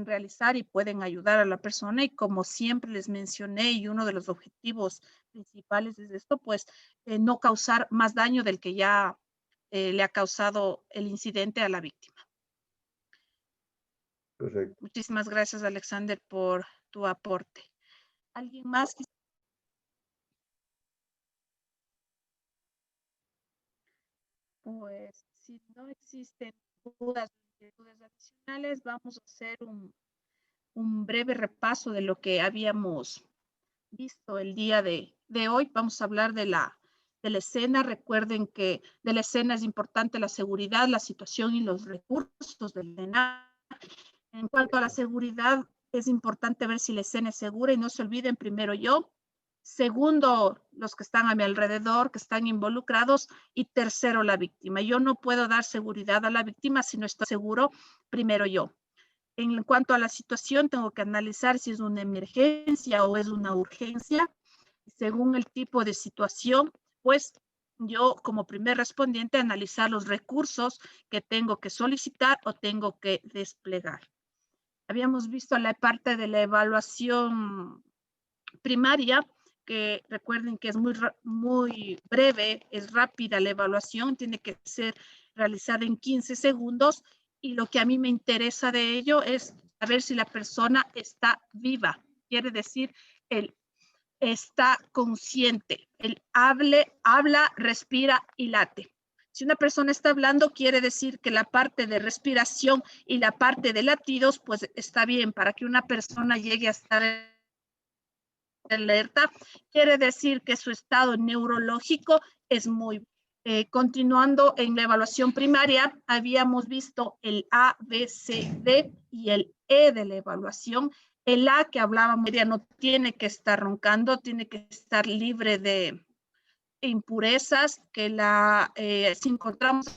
realizar y pueden ayudar a la persona. Y como siempre les mencioné, y uno de los objetivos principales es esto, pues no causar más daño del que ya le ha causado el incidente a la víctima. Correcto. Muchísimas gracias, Alexander, por tu aporte. ¿Alguien más? Pues si no existen dudas inquietudes adicionales, vamos a hacer un breve repaso de lo que habíamos visto el día de hoy. Vamos a hablar de la escena. Recuerden que de la escena es importante la seguridad, la situación y los recursos de la escena. En cuanto a la seguridad, es importante ver si la escena es segura y no se olviden, primero yo, segundo, los que están a mi alrededor, que están involucrados, y tercero, la víctima. Yo no puedo dar seguridad a la víctima si no estoy seguro, primero yo. En cuanto a la situación, tengo que analizar si es una emergencia o es una urgencia. Según el tipo de situación, pues yo como primer respondiente analizar los recursos que tengo que solicitar o tengo que desplegar. Habíamos visto la parte de la evaluación primaria, que recuerden que es muy breve, es rápida la evaluación, tiene que ser realizada en 15 segundos y lo que a mí me interesa de ello es saber si la persona está viva, quiere decir, él está consciente, él habla, respira y late. Si una persona está hablando, quiere decir que la parte de respiración y la parte de latidos, pues está bien. Para que una persona llegue a estar alerta, quiere decir que su estado neurológico es muy continuando en la evaluación primaria, habíamos visto el A, B, C, D y el E de la evaluación. El A que hablábamos, no tiene que estar roncando, tiene que estar libre de impurezas, que si encontramos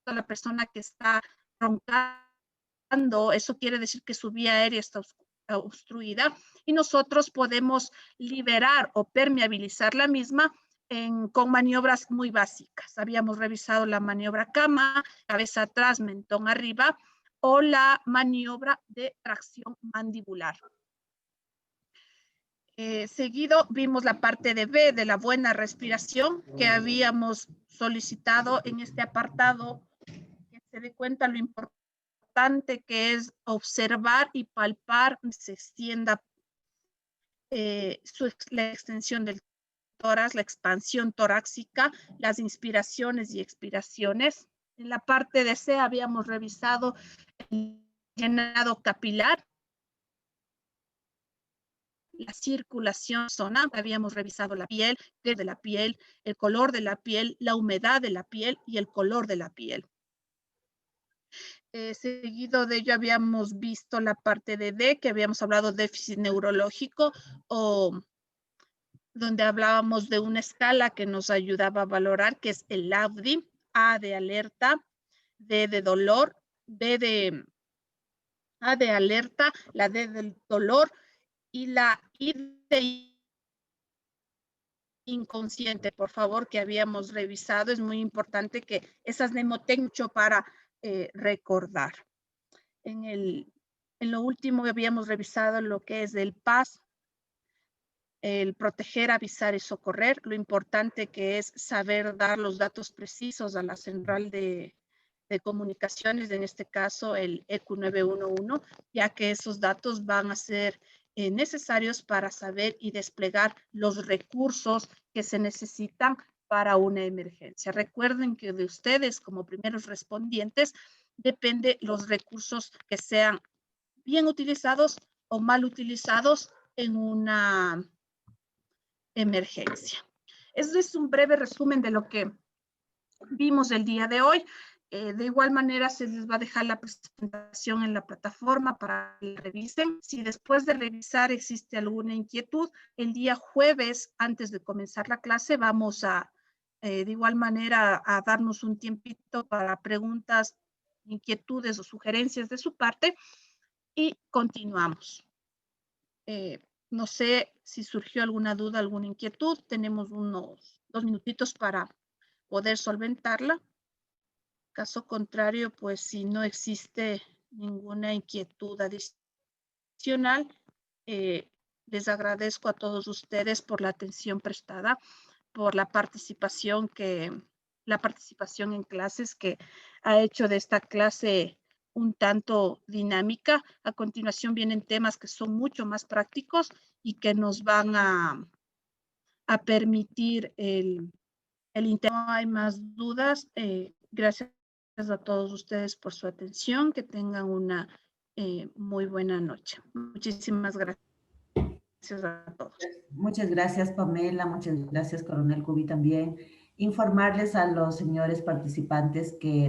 a la persona que está roncando, eso quiere decir que su vía aérea está obstruida y nosotros podemos liberar o permeabilizar la misma con maniobras muy básicas. Habíamos revisado la maniobra cama, cabeza atrás, mentón arriba, o la maniobra de tracción mandibular. Seguido vimos la parte de B, de la buena respiración, que habíamos solicitado en este apartado, que se dé cuenta lo importante que es observar y palpar, se extienda la extensión del tórax, la expansión torácica, las inspiraciones y expiraciones. En la parte de C habíamos revisado el llenado capilar, la circulación zona, habíamos revisado la piel, de la piel, el color de la piel, la humedad de la piel y el color de la piel. Seguido de ello habíamos visto la parte de D, que habíamos hablado de déficit neurológico, o donde hablábamos de una escala que nos ayudaba a valorar, que es el AUDI, A de alerta, D de dolor, A de alerta, la D del dolor y la I de inconsciente, por favor, que habíamos revisado. Es muy importante que esas mnemotécnicas para recordar. En lo último habíamos revisado lo que es el PAS, el proteger, avisar y socorrer, lo importante que es saber dar los datos precisos a la central de comunicaciones, en este caso el ECU 911, ya que esos datos van a ser necesarios para saber y desplegar los recursos que se necesitan para una emergencia. Recuerden que de ustedes como primeros respondientes depende los recursos que sean bien utilizados o mal utilizados en una emergencia. Eso es un breve resumen de lo que vimos el día de hoy. De igual manera se les va a dejar la presentación en la plataforma para que la revisen. Si después de revisar existe alguna inquietud, el día jueves, antes de comenzar la clase, vamos a, de igual manera, a darnos un tiempito para preguntas, inquietudes o sugerencias de su parte y continuamos. No sé si surgió alguna duda, alguna inquietud. Tenemos unos 2 minutitos para poder solventarla. Caso contrario, pues si no existe ninguna inquietud adicional, les agradezco a todos ustedes por la atención prestada, por la participación en clases que ha hecho de esta clase un tanto dinámica. A continuación vienen temas que son mucho más prácticos y que nos van a permitir el interés. No hay más dudas. Gracias a todos ustedes por su atención. Que tengan una muy buena noche. Muchísimas gracias a todos. Muchas gracias, Pamela. Muchas gracias, Coronel Cubi, también. Informarles a los señores participantes que